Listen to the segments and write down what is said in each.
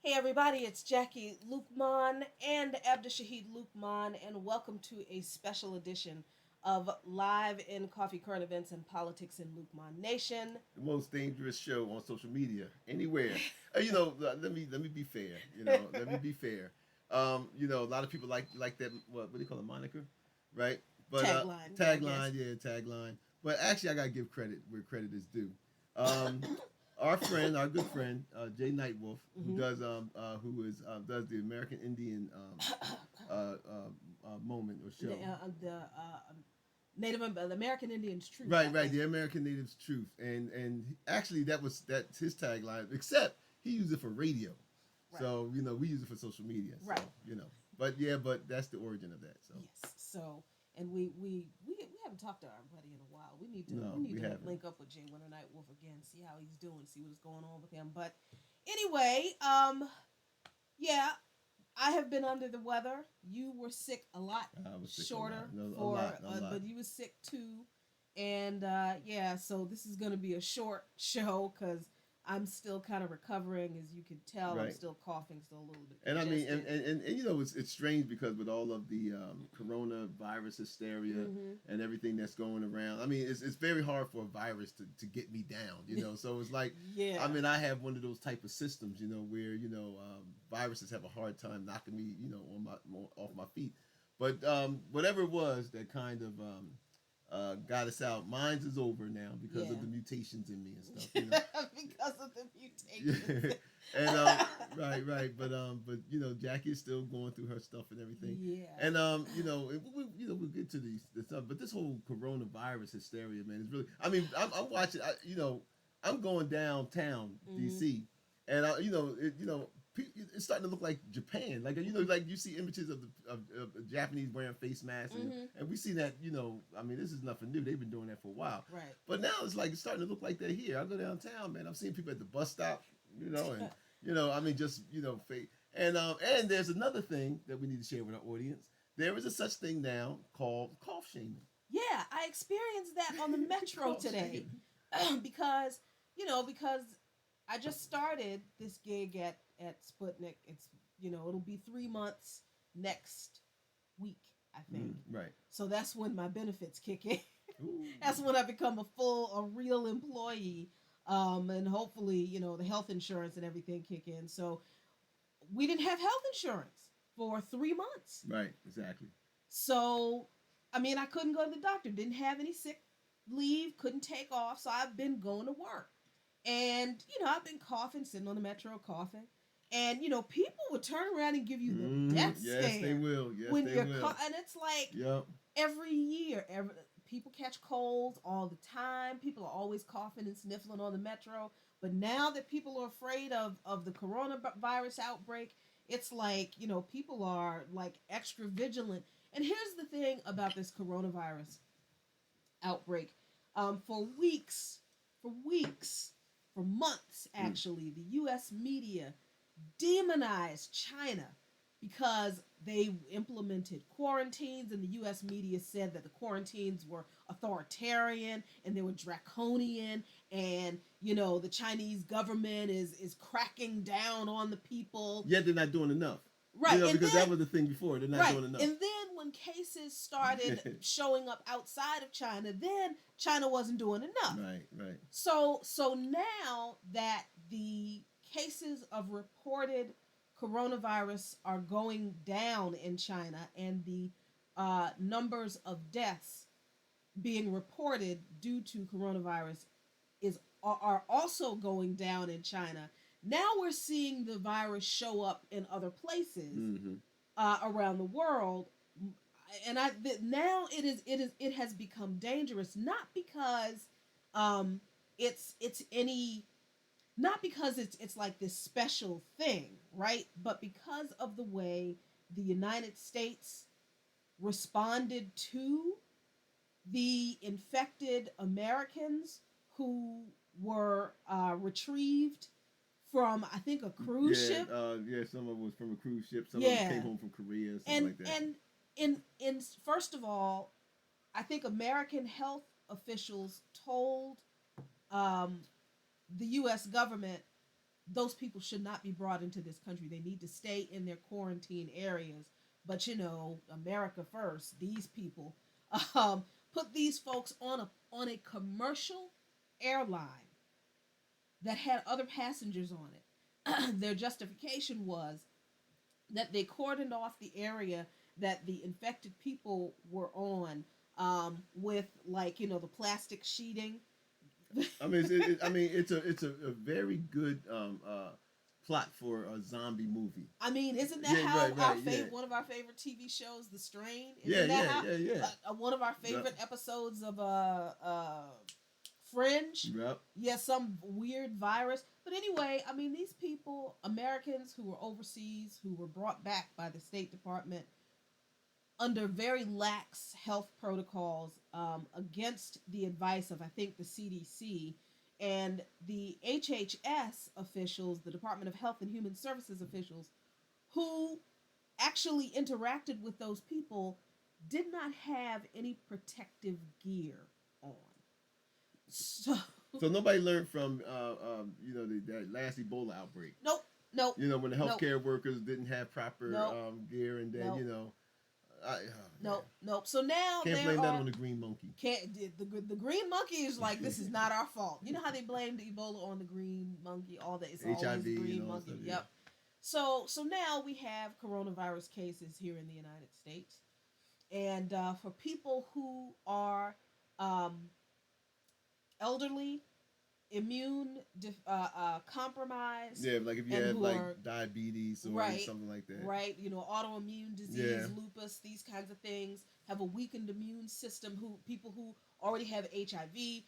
Hey everybody, it's Jackie Luqman and Abdishahid Luqman, and welcome to a special edition of Live in Coffee Current Events and Politics in Luqman Nation. The most dangerous show on social media anywhere. Let me be fair. Let me be fair. A lot of people like that. What do you call a moniker, right? But Tagline, yeah, I guess. tagline, yeah, tagline. But actually, I gotta give credit where credit is due. Um, our good friend, Jay Nightwolf, Mm-hmm. does the American Indian moment or show. The American Indians Truth, I Right, think. the American Natives Truth, and actually that's his tagline. Except he used it for radio, Right, so we use it for social media. So right. but that's the origin of that. So Yes. So, and we haven't talked to our buddy in a while. We need to we no, need we to haven't. link up with Jay Winter Night Wolf again, see how he's doing, see what's going on with him. But anyway, yeah, I have been under the weather. You were sick a lot I was sick a shorter lot, no, for, a lot. but you were sick too. And yeah, so this is going to be a short show because I'm still kind of recovering. As you can tell, I'm Right. still coughing, still a little bit And I mean, congested. it's strange because with all of the coronavirus hysteria Mm-hmm. and everything that's going around, I mean, it's very hard for a virus to get me down, So it's like, Yeah. I mean, I have one of those type of systems, where viruses have a hard time knocking me, off my feet. But whatever it was that kind of got us out, mine's is over now because of Yeah. the mutations in me and stuff, Because of the Yeah, mutations. and right, but Jackie is still going through her stuff and everything, Yeah. and we'll get to the stuff, but this whole coronavirus hysteria, man, is really. I mean, I'm watching. I'm going downtown Mm-hmm. DC, and it's starting to look like Japan. Like like you see images of Japanese wearing face masks, Mm-hmm. and we see that. I mean, this is nothing new. They've been doing that for a while. Right. But now it's starting to look like that here. I go downtown, man. I'm seeing people at the bus stop, and I mean, just fake. And there's another thing that we need to share with our audience. There is a such thing now called cough shaming. Yeah, I experienced that on the metro Cough today. shaming. because because I just started this gig at Sputnik. It'll be 3 months next week, I think. Right. So that's when my benefits kick in. Ooh. That's when I become a real employee. And hopefully, the health insurance and everything kick in. So we didn't have health insurance for 3 months. Right. Exactly. So, I mean, I couldn't go to the doctor, didn't have any sick leave, couldn't take off. So I've been going to work. And, I've been coughing, sitting on the metro coughing. And, people would turn around and give you the death Yes, they stare will. Yes, when they you're will. and it's like Yep. every year, people catch colds all the time. People are always coughing and sniffling on the metro. But now that people are afraid of the coronavirus outbreak, it's like, people are like extra vigilant. And here's the thing about this coronavirus outbreak. For weeks, for months Mm. actually, the US media demonized China because they implemented quarantines, and the US media said that the quarantines were authoritarian and they were draconian, and the Chinese government is cracking down on the people. Yet they're not doing enough. Right. And Because that then was the thing before. They're not right. doing enough. And then when cases started showing up outside of China, then China wasn't doing enough. Right. Right. So now that the cases of reported coronavirus are going down in China, and the numbers of deaths being reported due to coronavirus are also going down in China. Now we're seeing the virus show up in other places Mm-hmm. around the world, and now it has become dangerous, not because um, it's any not because it's like this special thing, right? But because of the way the United States responded to the infected Americans who were retrieved from, I think, a cruise Yeah. ship. Some of it was from a cruise ship. Some of them Yeah, came home from Korea, something and like that. and in first of all, I think American health officials told um, the U.S. government those people should not be brought into this country. They need to stay in their quarantine areas. But America first. These people um, put these folks on a commercial airline that had other passengers on it. Their justification was that they cordoned off the area that the infected people were on, with, like, the plastic sheeting. I mean, I mean, it's a very good plot for a zombie movie. I mean, isn't that Yeah, how right, right, yeah, one of our favorite TV shows, The Strain? yeah, Isn't that yeah, how yeah, yeah. one of our Yep, favorite episodes of Fringe? yep. Yeah, some weird virus. But anyway, I mean, these people, Americans who were overseas, who were brought back by the State Department under very lax health protocols, against the advice of, I think, the CDC and the HHS officials, the Department of Health and Human Services officials, who actually interacted with those people, did not have any protective gear on. So, So nobody learned from that last Ebola outbreak. nope, nope, When the nope, healthcare workers didn't have proper nope, gear, and then nope, man, nope, nope. So now can't there blame that are on the green monkey. can't the green monkey is like, this is not our fault. You know how they blamed Ebola on the green monkey? All that, it's always HIV the and green all that monkey. stuff. Yeah. Yep. So now we have coronavirus cases here in the United States, and for people who are um, elderly, immune compromised, Yeah, like if you and have who like are diabetes or right, something like that. right, autoimmune Yeah. disease, lupus, these kinds of things, have a weakened immune system, who people who already have HIV,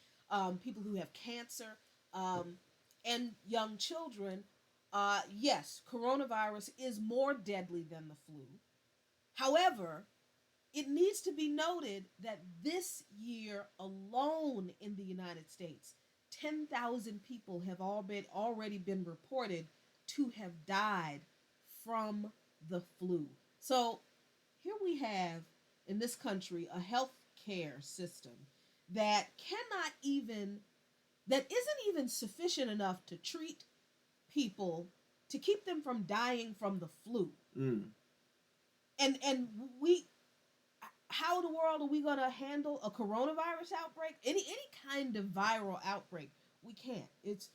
people who have cancer, um, and young children. Yes, coronavirus is more deadly than the flu. However, it needs to be noted that this year alone in the United States, 10,000 people have already been reported to have died from the flu. So here we have in this country a health care system that cannot even, that isn't even sufficient enough to treat people, to keep them from dying from the flu. Mm. And we, how in the world are we going to handle a coronavirus outbreak? Any kind of viral outbreak? We can't. It's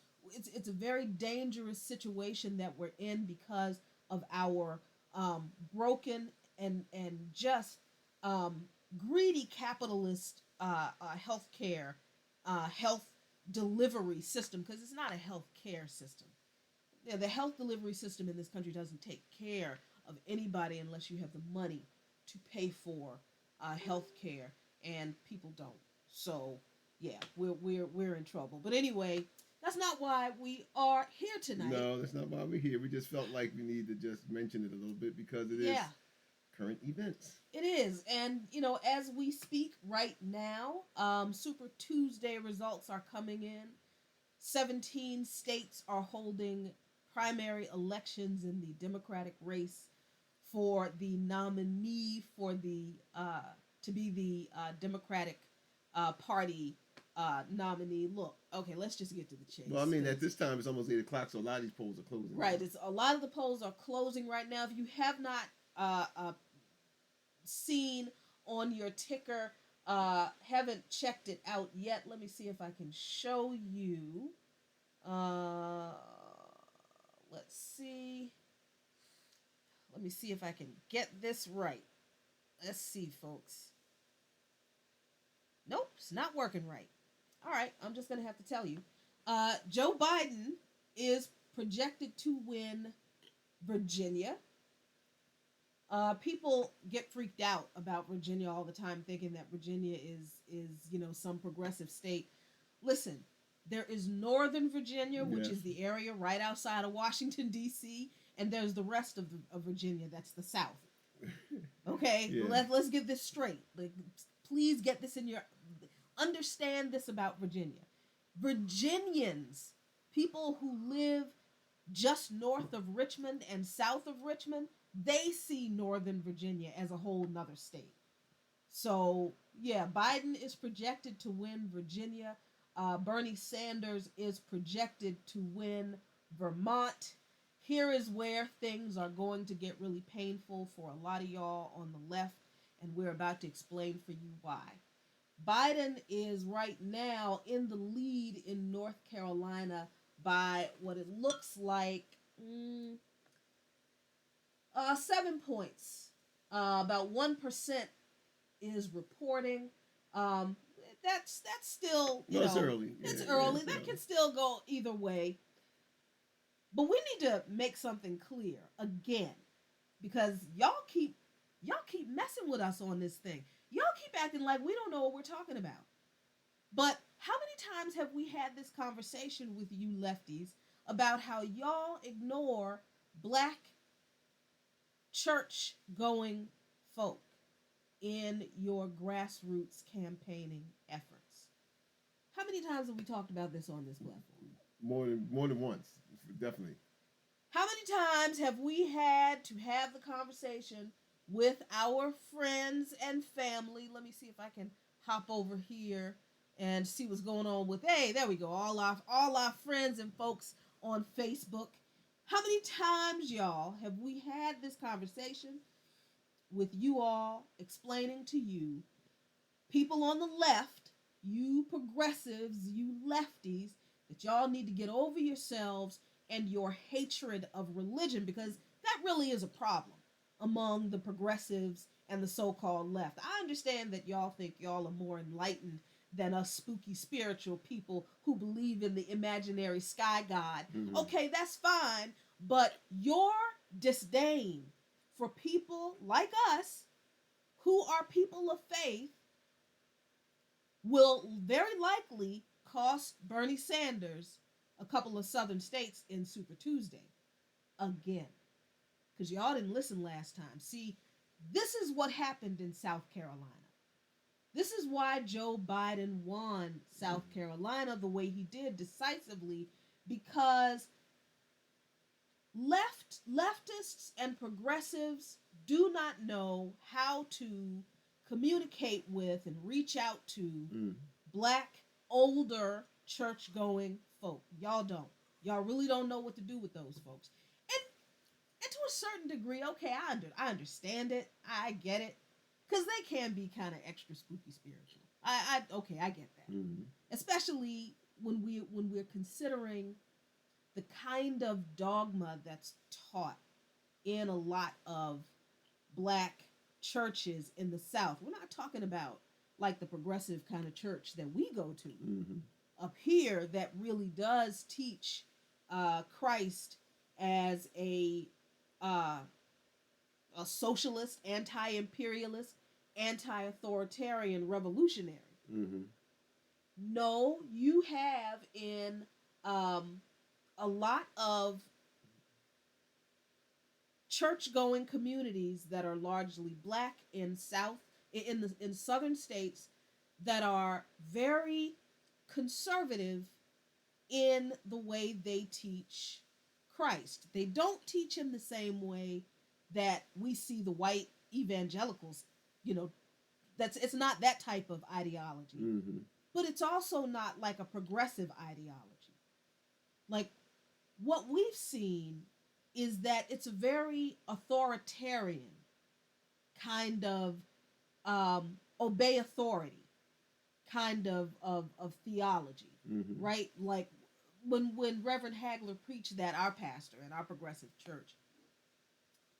a very dangerous situation that we're in because of our broken and just um, greedy capitalist healthcare health delivery system, because it's not a health care system. Yeah, the health delivery system in this country doesn't take care of anybody unless you have the money to pay for health care, and people don't. So yeah, we're in trouble. But anyway, that's not why we are here tonight. No, that's not why we're here. We just felt like we need to just mention it a little bit because it is Yeah, current events. it is. And as we speak right now, Super Tuesday results are coming in. 17 states are holding primary elections in the Democratic race for the nominee for the to be the Democratic Party nominee. Look, okay, let's just get to the chase. Well, I mean, at this time it's almost 8 o'clock, so a lot of these polls are closing. Right, Now. it's a lot of the polls are closing right now. If you have not seen on your ticker, haven't checked it out yet, let me see if I can show you. Uh, let's see. Let me see if I can get this right. Let's see, folks. Nope, it's not working right. All right, I'm just going to have to tell you. Joe Biden is projected to win Virginia. People get freaked out about Virginia all the time, thinking that Virginia is some progressive state. Listen, there is Northern Virginia, which is the area right outside of Washington D.C., and there's the rest of Virginia. That's the South. Okay, let's get this straight. Like, please get this in your, understand this about Virginia. Virginians, people who live just north of Richmond and south of Richmond, they see Northern Virginia as a whole nother state. So yeah, Biden is projected to win Virginia. Bernie Sanders is projected to win Vermont. Here is where things are going to get really painful for a lot of y'all on the left, and we're about to explain for you why. Biden is right now in the lead in North Carolina by what it looks like 7 points. About 1% is reporting. Um, that's still, No, it's early. it's Yeah, early. it's That can early. still go either way. But we need to make something clear again, because y'all keep messing with us on this thing. Y'all keep acting like we don't know what we're talking about. But how many times have we had this conversation with you lefties about how y'all ignore black church going folk in your grassroots campaigning efforts? How many times have we talked about this on this platform? More than once, definitely. How many times have we had to have the conversation with our friends and family? Let me see if I can hop over here and see what's going on with, hey, there we go. All our friends and folks on Facebook. How many times, y'all, have we had this conversation with you all explaining to you, people on the left, you progressives, you lefties, that y'all need to get over yourselves and your hatred of religion, because that really is a problem among the progressives and the so-called left. I understand that y'all think y'all are more enlightened than us spooky spiritual people who believe in the imaginary sky god. Mm-hmm. Okay, that's fine, but your disdain for people like us who are people of faith will very likely cost Bernie Sanders a couple of southern states in Super Tuesday again. Because y'all didn't listen last time. See, this is what happened in South Carolina. This is why Joe Biden won South Carolina the way he did, decisively, because leftists and progressives do not know how to communicate with and reach out to Mm. black older church going folk. Y'all don't. Y'all really don't know what to do with those folks. And to a certain degree, okay, I understand it. I get it. Cuz they can be kind of extra spooky spiritual. I get that. Mm-hmm. Especially when we're considering the kind of dogma that's taught in a lot of black churches in the South. We're not talking about like the progressive kind of church that we go to Mm-hmm. up here that really does teach Christ as uh, a socialist, anti-imperialist, anti-authoritarian revolutionary. Mm-hmm. No, you have in um, a lot of church going communities that are largely black in in southern states that are very conservative in the way they teach Christ. They don't teach him the same way that we see the white evangelicals, you know, that's it's not that type of ideology. Mm-hmm. But it's also not like a progressive ideology. Like, what we've seen is that it's a very authoritarian kind of obey authority kind of theology, Mm-hmm. right? Like when Reverend Hagler preached that, our pastor at our progressive church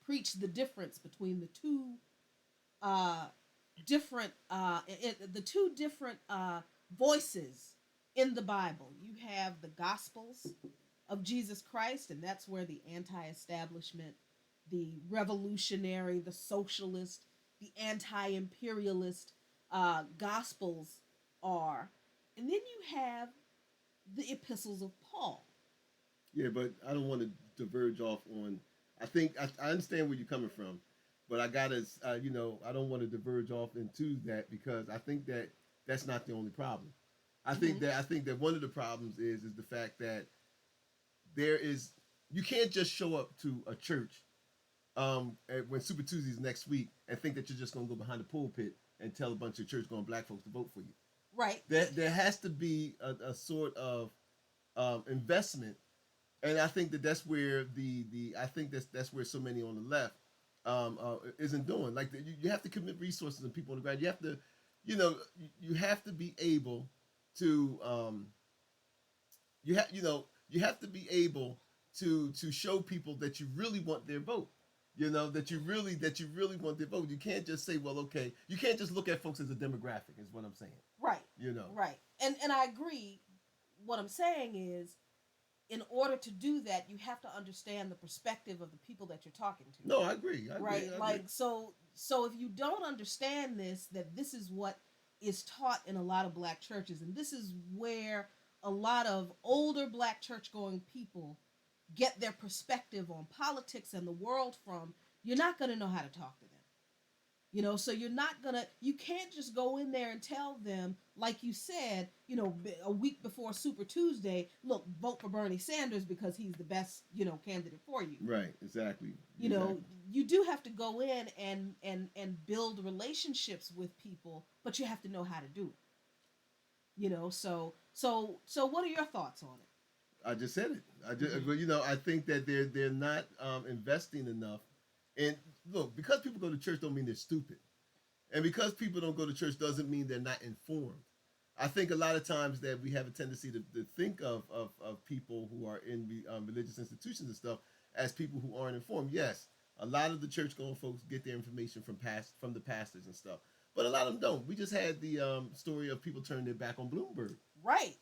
preached the difference between the two uh, the two different voices in the Bible. You have the Gospels of Jesus Christ, and that's where the anti-establishment, the revolutionary, the socialist, the anti-imperialist Gospels are, and then you have the epistles of Paul. Yeah, but I don't want to diverge off on. I think I understand where you're coming from, but I gotta, I don't want to diverge off into that because I think that that's not the only problem. Mm-hmm. I think that one of the problems is the fact that there is you can't just show up to a church when Super Tuesdays next week and think that you're just gonna go behind the pulpit and tell a bunch of church going black folks to vote for you. Right. There has to be a sort of investment And I think that that's where the I think that's where so many on the left isn't doing. Like you have to commit resources and people on the ground. You have to, you have to be able to you have to be able to show people that you really want their vote. That you really want their vote. You can't just say, well, okay. You can't just look at folks as a demographic. Is what I'm saying. Right. You know. Right. And I agree. What I'm saying is, in order to do that, you have to understand the perspective of the people that you're talking to. No, I agree. I agree. Right? I agree. Like, so if you don't understand this, that this is what is taught in a lot of black churches, and this is where a lot of older black church going people get their perspective on politics and the world from, you're not going to know how to talk to them. So you can't just go in there and tell them, like you said, a week before Super Tuesday, look, vote for Bernie Sanders because he's the best, candidate for you. Right, exactly. You do have to go in and build relationships with people, but you have to know how to do it. So what are your thoughts on it? I just said it. I think that they're not investing enough. And look, because people go to church don't mean they're stupid, and because people don't go to church doesn't mean they're not informed. I think a lot of times that we have a tendency to think of people who are in religious institutions and stuff as people who aren't informed. Yes, a lot of the church going folks get their information from the pastors and stuff, but a lot of them don't. We just had the story of people turning their back on Bloomberg. Right.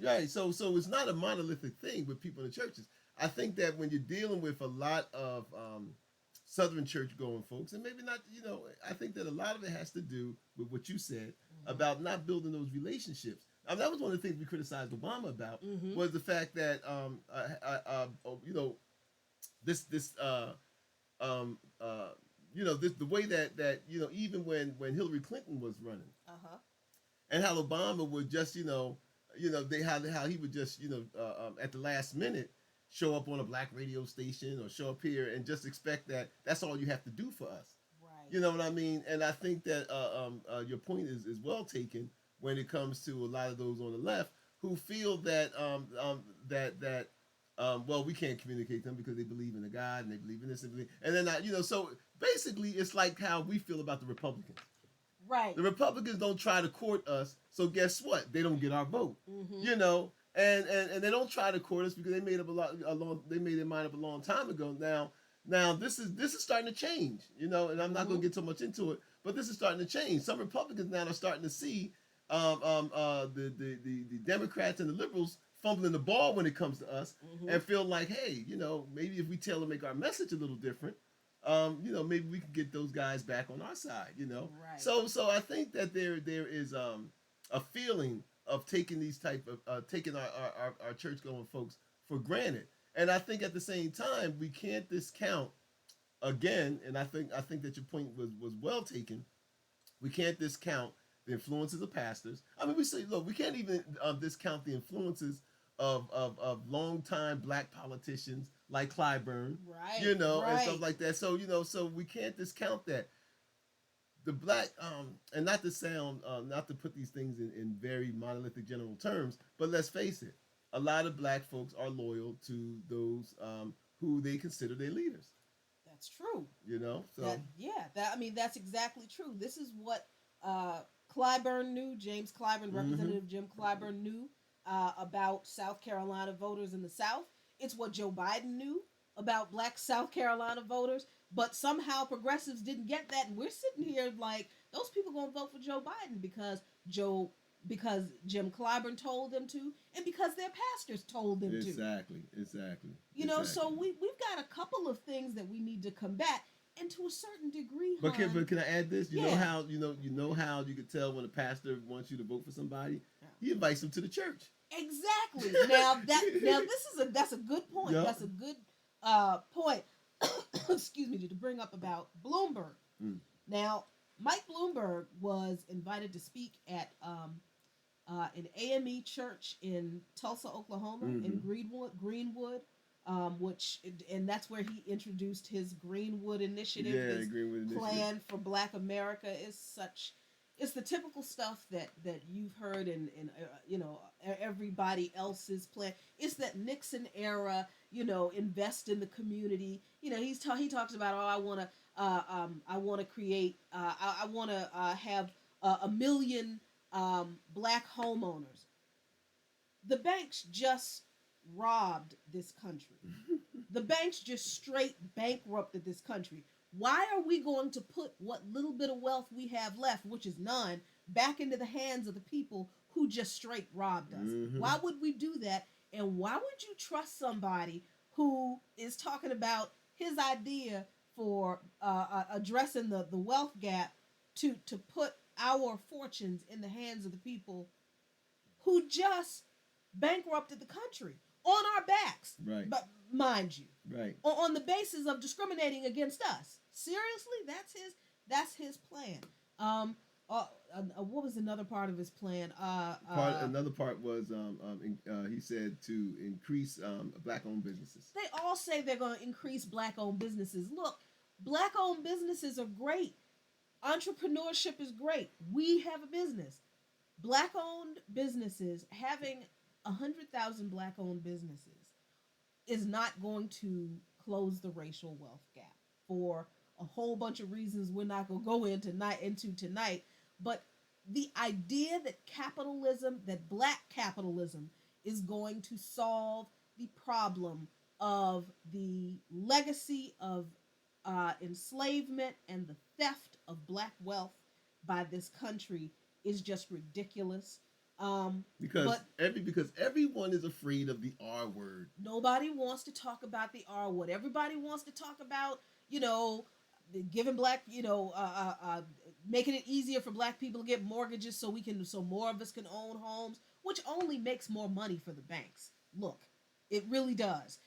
Right. So it's not a monolithic thing with people in the churches. I think that when you're dealing with a lot of Southern church going folks, and maybe not, I think that a lot of it has to do with what you said about not building those relationships. That was one of the things we criticized Obama about, was the fact that, this, the way that even when Hillary Clinton was running, and how Obama would just, how he would just, at the last minute show up on a black radio station or show up here and just expect that that's all you have to do for us. Right. You know what I mean? And I think that your point is well taken when it comes to a lot of those on the left who feel that well, we can't communicate them because they believe in a God and they believe in this and then so basically it's like how we feel about the Republicans. Right. The Republicans don't try to court us, so guess what? They don't get our vote. And they don't try to court us because they made their mind up a long time ago. Now this is starting to change, and I'm not going to get so much into it, but this is starting to change. Some Republicans now are starting to see the Democrats and the liberals fumbling the ball when it comes to us, and feel like, hey, maybe if we make our message a little different, maybe we can get those guys back on our side, Right. So I think that there is a feeling of taking these type of taking our church going folks for granted, and I think at the same time we can't discount again, and I think that your point was well taken. We can't discount the influences of pastors. I mean, we say, look, we can't even discount the influences of longtime black politicians like Clyburn, right, and stuff like that. So so we can't discount that. The black, and not to sound, not to put these things in very monolithic general terms, but let's face it, a lot of black folks are loyal to those who they consider their leaders. That's true. So that's exactly true. This is what Clyburn knew. James Clyburn, Representative Jim Clyburn knew about South Carolina voters in the South. It's what Joe Biden knew about black South Carolina voters. But somehow progressives didn't get that, and we're sitting here like those people gonna vote for Joe Biden because Jim Clyburn told them to, and because their pastors told them to. Exactly. So we've got a couple of things that we need to combat, and to a certain degree. But can I add this? You know how you could tell when a pastor wants you to vote for somebody? He invites them to the church. Exactly. That's a good point. Yep. That's a good point. Excuse me, to bring up about Bloomberg. Now, Mike Bloomberg was invited to speak at an AME church in Tulsa, Oklahoma, in Greenwood, and that's where he introduced his Greenwood Initiative. Greenwood Plan for Black America is such it's the typical stuff that you've heard in everybody else's plan. It's that Nixon era, invest in the community. He talks about, oh, I want to create I want to have a million black homeowners. The banks just robbed this country. The banks just straight bankrupted this country. Why are we going to put what little bit of wealth we have left, which is none, back into the hands of the people who just straight robbed us? Mm-hmm. Why would we do that? And why would you trust somebody who is talking about his idea for addressing the wealth gap to put our fortunes in the hands of the people who just bankrupted the country on our backs? Right. But mind you, Right. on the basis of discriminating against us. Seriously, that's his plan. What was another part of his plan? Another part was he said to increase black-owned businesses. They all say they're going to increase black-owned businesses. Look, black-owned businesses are great. Entrepreneurship is great. We have a business. Black-owned businesses, having 100,000 black-owned businesses is not going to close the racial wealth gap for a whole bunch of reasons we're not going to go into tonight. But the idea that black capitalism, is going to solve the problem of the legacy of enslavement and the theft of black wealth by this country is just ridiculous. Because But because everyone is afraid of the R word. nobody wants to talk about the R word. Everybody wants to talk about, giving black, making it easier for black people to get mortgages so more of us can own homes, which only makes more money for the banks. Look, it really does.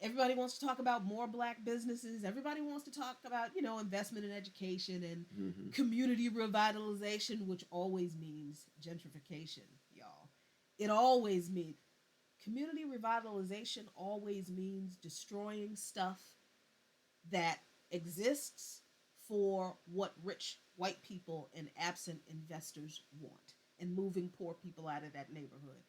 Everybody wants to talk about more black businesses. Everybody wants to talk about, investment in education and Mm-hmm. community revitalization, which always means gentrification, y'all. It always means community revitalization always means destroying stuff that exists for what rich white people and absent investors want, and moving poor people out of that neighborhood.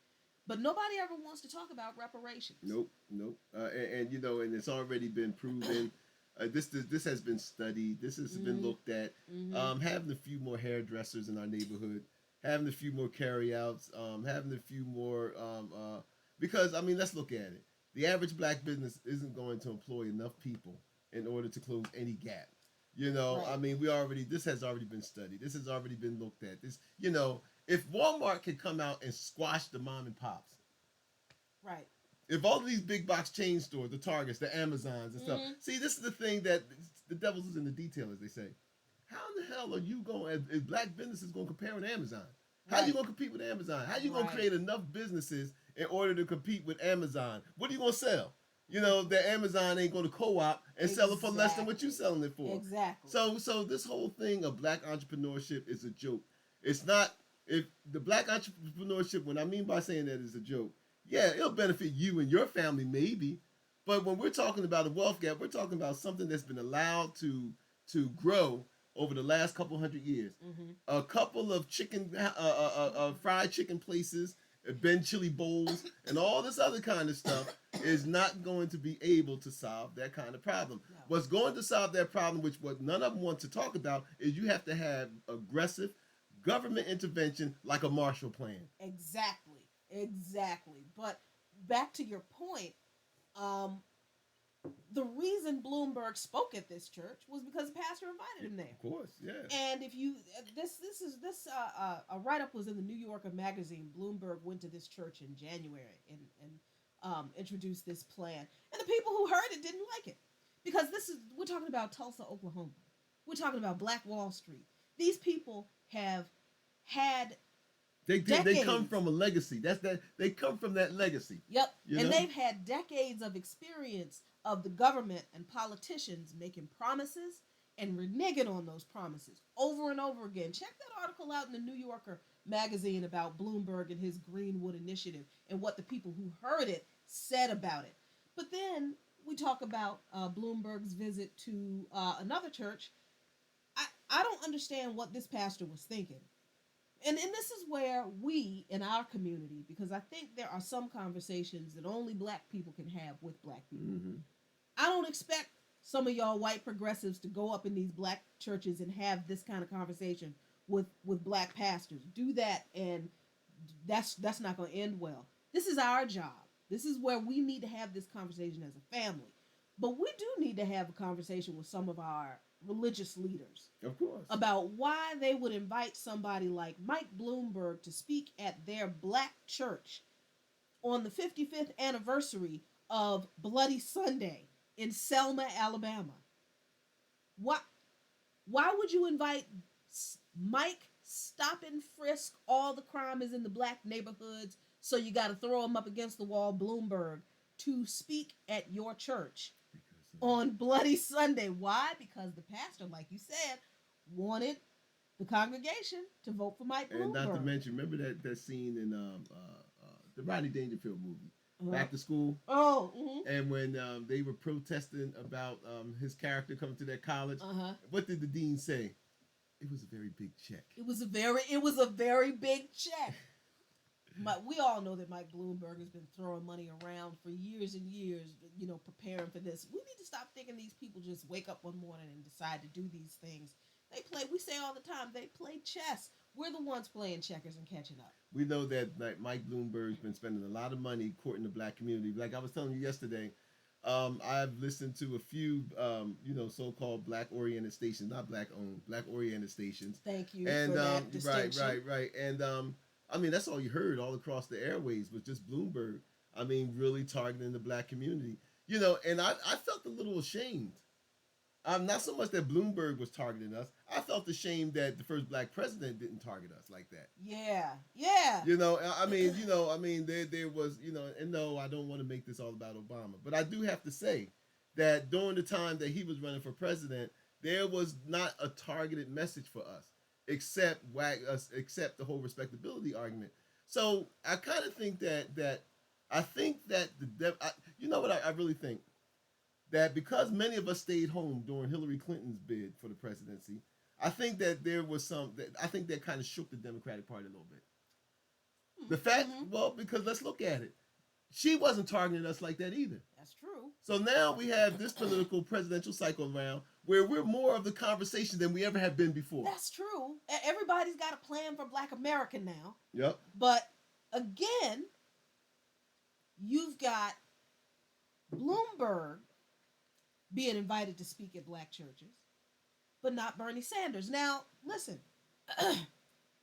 But nobody ever wants to talk about reparations. Nope, nope. And it's already been proven. This has been studied. This has been looked at. Mm-hmm. Having a few more hairdressers in our neighborhood, having a few more carryouts, having a few more. Because I mean, let's look at it. The average black business isn't going to employ enough people in order to close any gap. Right. I mean, this has already been studied. This has already been looked at. If Walmart can come out and squash the mom and pops, Right. if all of these big box chain stores, the Targets, the Amazons and stuff, Mm-hmm. see, this is the thing that the devil's is in the detail, as they say. How in the hell are you going, as black businesses, going to compare with Amazon? How are you going to compete with Amazon? How are you going to create enough businesses in order to compete with Amazon? What are you going to sell? That Amazon ain't going to co-op and sell it for less than what you're selling it for. Exactly. So this whole thing of black entrepreneurship is a joke. It's not. If the black entrepreneurship, what I mean by saying that is a joke, yeah, it'll benefit you and your family maybe, but when we're talking about a wealth gap, we're talking about something that's been allowed to grow over the last couple hundred years. Mm-hmm. A couple of fried chicken places, Ben Chili bowls, and all this other kind of stuff is not going to be able to solve that kind of problem. No. What's going to solve that problem, which what none of them want to talk about, is you have to have aggressive government intervention like a Marshall Plan. Exactly. But back to your point, the reason Bloomberg spoke at this church was because the pastor invited him there. Of course, yeah. And if you a write up was in the New Yorker magazine. Bloomberg went to this church in January and introduced this plan, and the people who heard it didn't like it because we're talking about Tulsa, Oklahoma. We're talking about Black Wall Street. These people have had They come from a legacy. They come from that legacy. Yep. And they've had decades of experience of the government and politicians making promises and reneging on those promises over and over again. Check that article out in the New Yorker magazine about Bloomberg and his Greenwood initiative and what the people who heard it said about it. But then we talk about Bloomberg's visit to another church. I don't understand what this pastor was thinking. And this is where we in our community, because I think there are some conversations that only black people can have with black people. Mm-hmm. I don't expect some of y'all white progressives to go up in these black churches and have this kind of conversation with black pastors. Do that, and that's not going to end well. This is our job. This is where we need to have this conversation as a family. But we do need to have a conversation with some of our religious leaders Of course. about why they would invite somebody like Mike Bloomberg to speak at their black church on the 55th anniversary of Bloody Sunday in Selma, Alabama. Why, why would you invite Mike Stop and Frisk? All the crime is in the black neighborhoods, so you got to throw him up against the wall, Bloomberg, to speak at your church on Bloody Sunday. Why? Because the pastor, like you said, wanted the congregation to vote for Mike Bloomberg. And not to mention, remember that scene in the Rodney Dangerfield movie, Back to School? Oh, mm-hmm. And when they were protesting about his character coming to their college, what did the dean say? It was a very big check. It was a very big check. But we all know that Mike Bloomberg has been throwing money around for years and years, preparing for this. We need to stop thinking these people just wake up one morning and decide to do these things. We say all the time, they play chess. We're the ones playing checkers and catching up. We know that Mike Bloomberg's been spending a lot of money courting the black community. Like I was telling you yesterday, I've listened to a few, so-called black-oriented stations, not black-owned, black-oriented stations. Thank you for that distinction. Right. And, that's all you heard all across the airways was just Bloomberg. Really targeting the black community. And I felt a little ashamed. Not so much that Bloomberg was targeting us. I felt ashamed that the first black president didn't target us like that. Yeah. There was, and no, I don't want to make this all about Obama, but I do have to say that during the time that he was running for president, there was not a targeted message for us, except the whole respectability argument. So I kind of think that I really think that because many of us stayed home during Hillary Clinton's bid for the presidency, I think that I think that kind of shook the Democratic Party a little bit. The fact, because let's look at it. She wasn't targeting us like that either. That's true. So now we have this political presidential cycle around where we're more of the conversation than we ever have been before. That's true. Everybody's got a plan for Black America now. Yep. But again, you've got Bloomberg being invited to speak at black churches, but not Bernie Sanders. Now, listen,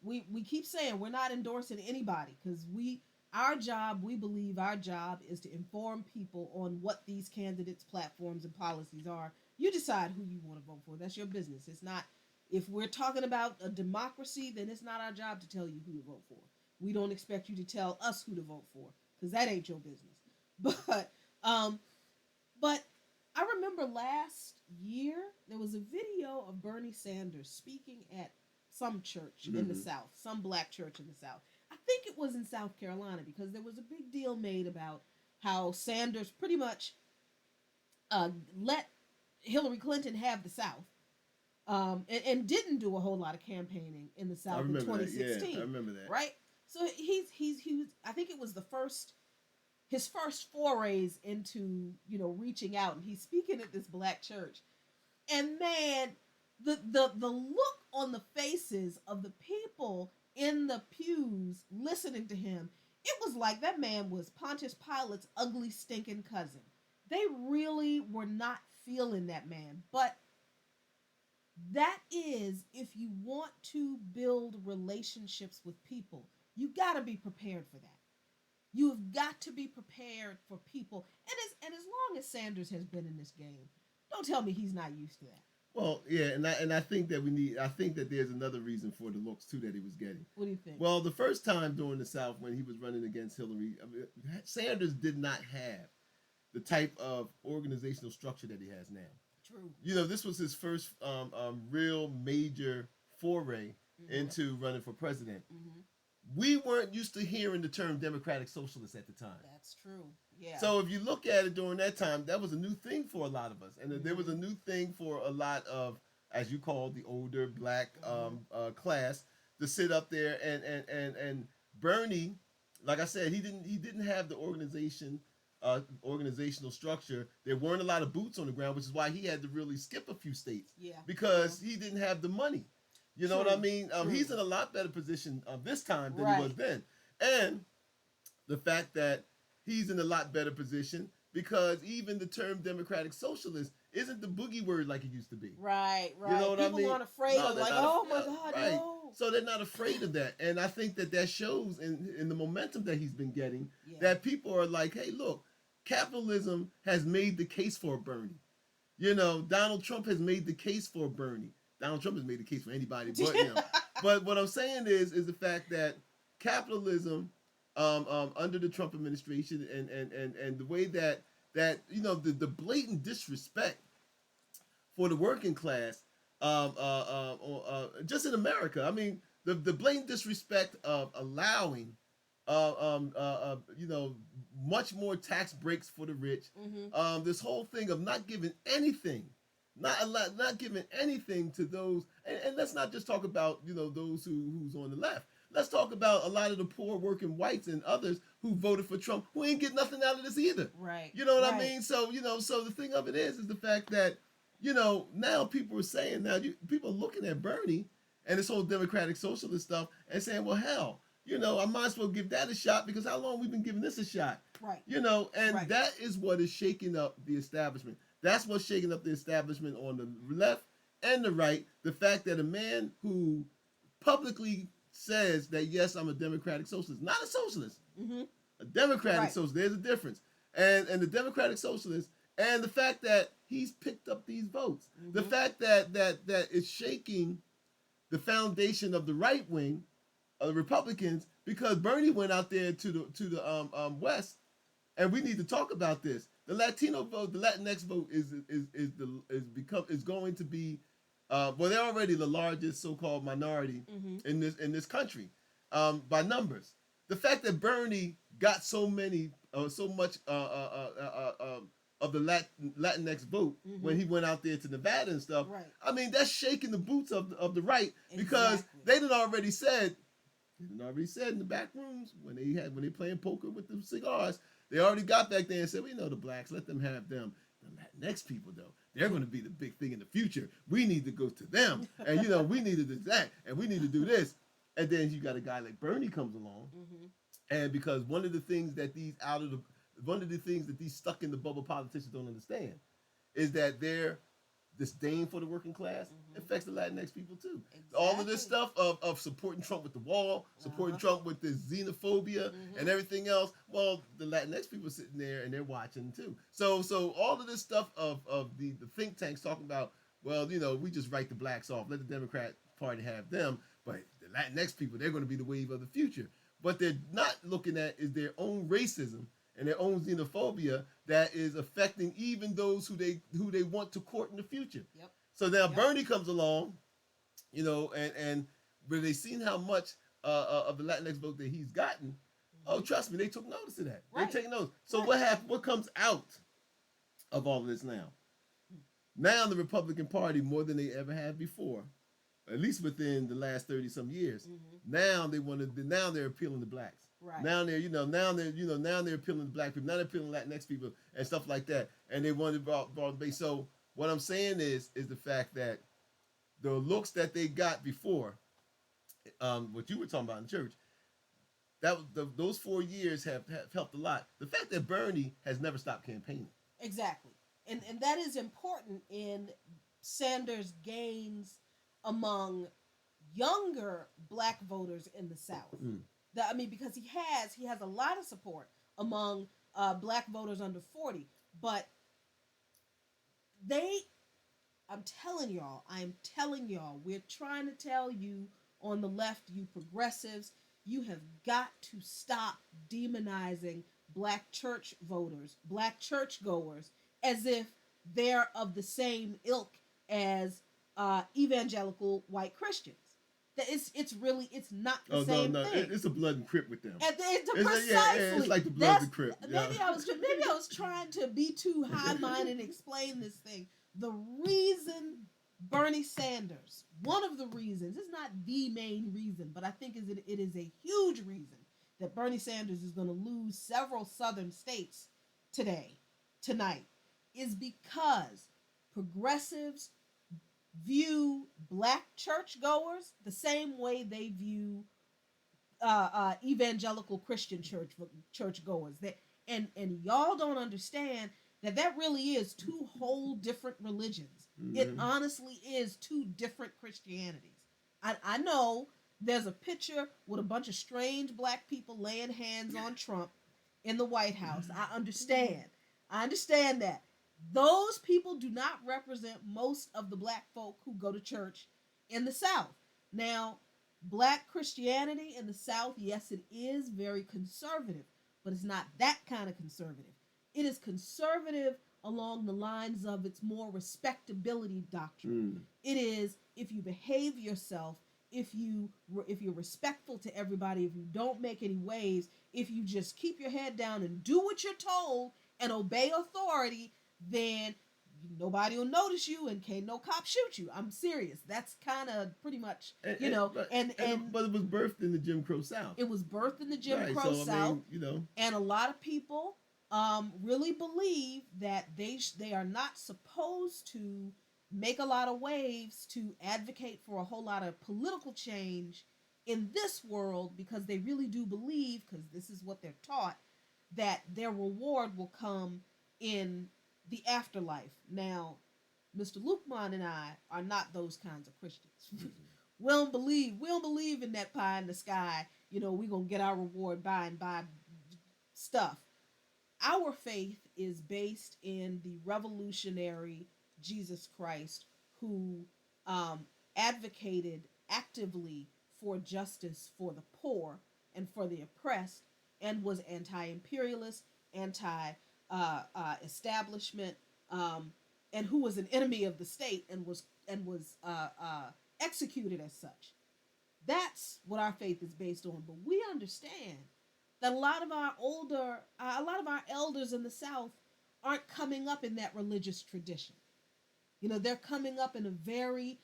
we keep saying we're not endorsing anybody because we believe our job is to inform people on what these candidates' platforms and policies are. You decide who you want to vote for. That's your business. It's not, if we're talking about a democracy, then it's not our job to tell you who to vote for. We don't expect you to tell us who to vote for because that ain't your business. But I remember last year there was a video of Bernie Sanders speaking at some church in the South, some black church in the South. I think it was in South Carolina because there was a big deal made about how Sanders pretty much let Hillary Clinton have the South and didn't do a whole lot of campaigning in the South in 2016. I remember that. Right? So he was, I think it was his first forays into, reaching out, and he's speaking at this black church. And man, the look on the faces of the people in the pews listening to him, it was like that man was Pontius Pilate's ugly, stinking cousin. They really were not feeling that man. But that is, if you want to build relationships with people, you got to be prepared for that. You've got to be prepared for people. And as long as Sanders has been in this game, don't tell me he's not used to that. Well, yeah, and I think that there's another reason for the looks too that he was getting. What do you think? Well, the first time during the South when he was running against Hillary, Sanders did not have the type of organizational structure that he has now. True. This was his first real major foray into running for president. Mm-hmm. We weren't used to hearing the term democratic socialist at the time. That's true. Yeah. So if you look at it during that time, that was a new thing for a lot of us. And there was a new thing for a lot of as you call the older black Mm-hmm. class, to sit up there and Bernie, like I said, he didn't have the organizational structure. There weren't a lot of boots on the ground, which is why he had to really skip a few states Yeah. Yeah. because he didn't have the money. You know what I True. mean? True. He's in a lot better position this time than he was Right. then, and the fact that he's in a lot better position because even the term democratic socialist isn't the boogie word like it used to be. Right. You know Right. what I People mean? aren't afraid No, of they're like, not. oh my Yeah, God, right. no. So they're not afraid of that, and I think that that shows in the momentum that he's been getting. Yeah. That people are like, hey, look, capitalism has made the case for Bernie. You know, Donald Trump has made the case for Bernie. Donald Trump has made the case for anybody but him. But what I'm saying is the fact that capitalism, under the Trump administration, and the way that the blatant disrespect for the working class, just in America. I mean, the blatant disrespect of allowing, much more tax breaks for the rich. Mm-hmm. This whole thing of not giving anything, not giving anything to those, and let's not just talk about those who's on the left. Let's talk about a lot of the poor working whites and others who voted for Trump who ain't get nothing out of this either. Right. You know what I Right. mean? So so the thing of it is the fact that now people are saying people are looking at Bernie and this whole democratic socialist stuff and saying, well, hell, I might as well give that a shot because how long we been giving this a shot? Right. And Right. that is what is shaking up the establishment. That's what's shaking up the establishment on the left and the right. The fact that a man who publicly says that, yes, I'm a democratic socialist, not a socialist, Mm-hmm. a democratic Right. socialist, there's a difference. And the democratic socialist, and the fact that he's picked up these votes, the Mm-hmm. fact that it's shaking the foundation of the right wing of the Republicans because Bernie went out there to the West, and we need to talk about this. The Latino vote, the Latinx vote is going to be, well, they're already the largest so-called minority Mm-hmm. in this country, by numbers. The fact that Bernie got so much of the Latinx vote Mm-hmm. when he went out there to Nevada and stuff. Right. I mean, that's shaking the boots of the right because Exactly. they did already said in the back rooms when they playing poker with the cigars, they already got back there and said, we know the blacks, let them have them. The Latinx people though, they're going to be the big thing in the future. We need to go to them, and we need to do that, and we need to do this. And then you got a guy like Bernie comes along, Mm-hmm. and because one of the things that these stuck in the bubble politicians don't understand is that their disdain for the working class affects the Latinx people too. All of this Exactly. stuff of supporting Trump with the wall, supporting Uh-huh. Trump with the xenophobia Mm-hmm. and everything else. Well, the Latinx people are sitting there and they're watching too. So all of this stuff of the think tanks talking about, well, we just write the blacks off, let the Democrat Party have them, but the Latinx people, they're going to be the wave of the future. What they're not looking at is their own racism and their own xenophobia that is affecting even those who they want to court in the future. Yep. So now Yep. Bernie comes along, and when they seen how much of the Latinx vote that he's gotten, oh, trust me, they took notice of that. Right. They're taking notice. So Right. what happened? What comes out of all of this now? Now the Republican Party, more than they ever have before, at least within the last 30 some years, Mm-hmm. now they're appealing to blacks. Right. Now they're appealing to black people. Now they're appealing to Latinx people and stuff like that. And they want to broad base. So what I'm saying is the fact that the looks that they got before, what you were talking about in church, those 4 years have helped a lot. The fact that Bernie has never stopped campaigning. Exactly. And that is important in Sanders' gains among younger black voters in the South. Mm. Because he has a lot of support among black voters under 40, but I'm telling y'all, we're trying to tell you on the left, you progressives, you have got to stop demonizing black church voters, black churchgoers, as if they're of the same ilk as evangelical white Christians. That it's not the same thing. It's a blood and crip with them. Precisely. It's like the blood and crip. Maybe I was trying to be too high minded and explain this thing. The reason Bernie Sanders, one of the reasons, it's not the main reason, but I think it is a huge reason that Bernie Sanders is going to lose several southern states today, tonight, is because progressives view black churchgoers the same way they view evangelical Christian churchgoers. And y'all don't understand that really is two whole different religions. It Mm-hmm. honestly is two different Christianities. I know there's a picture with a bunch of strange black people laying hands on Trump in the White House. I understand. I understand that. Those people do not represent most of the black folk who go to church in the South. Now, black Christianity in the South, yes, it is very conservative, but it's not that kind of conservative. It is conservative along the lines of its more respectability doctrine. Mm. It is, if you behave yourself, if you're respectful to everybody, if you don't make any waves, if you just keep your head down and do what you're told and obey authority, then nobody will notice you and can't no cop shoot you. I'm serious. That's kind of pretty much, But it was birthed in the Jim Crow South. it was birthed in the Jim Right. Crow So I South, mean, you know. and a lot of people really believe that they are not supposed to make a lot of waves to advocate for a whole lot of political change in this world, because they really do believe, because this is what they're taught, that their reward will come in the afterlife. Now, Mr. Luqman and I are not those kinds of Christians. We don't believe in that pie in the sky. We're gonna get our reward by and by stuff. Our faith is based in the revolutionary Jesus Christ, who advocated actively for justice for the poor and for the oppressed, and was anti-imperialist, anti-establishment, and who was an enemy of the state and was executed as such. That's what our faith is based on. But we understand that a lot of our elders in the South aren't coming up in that religious tradition. They're coming up in a very,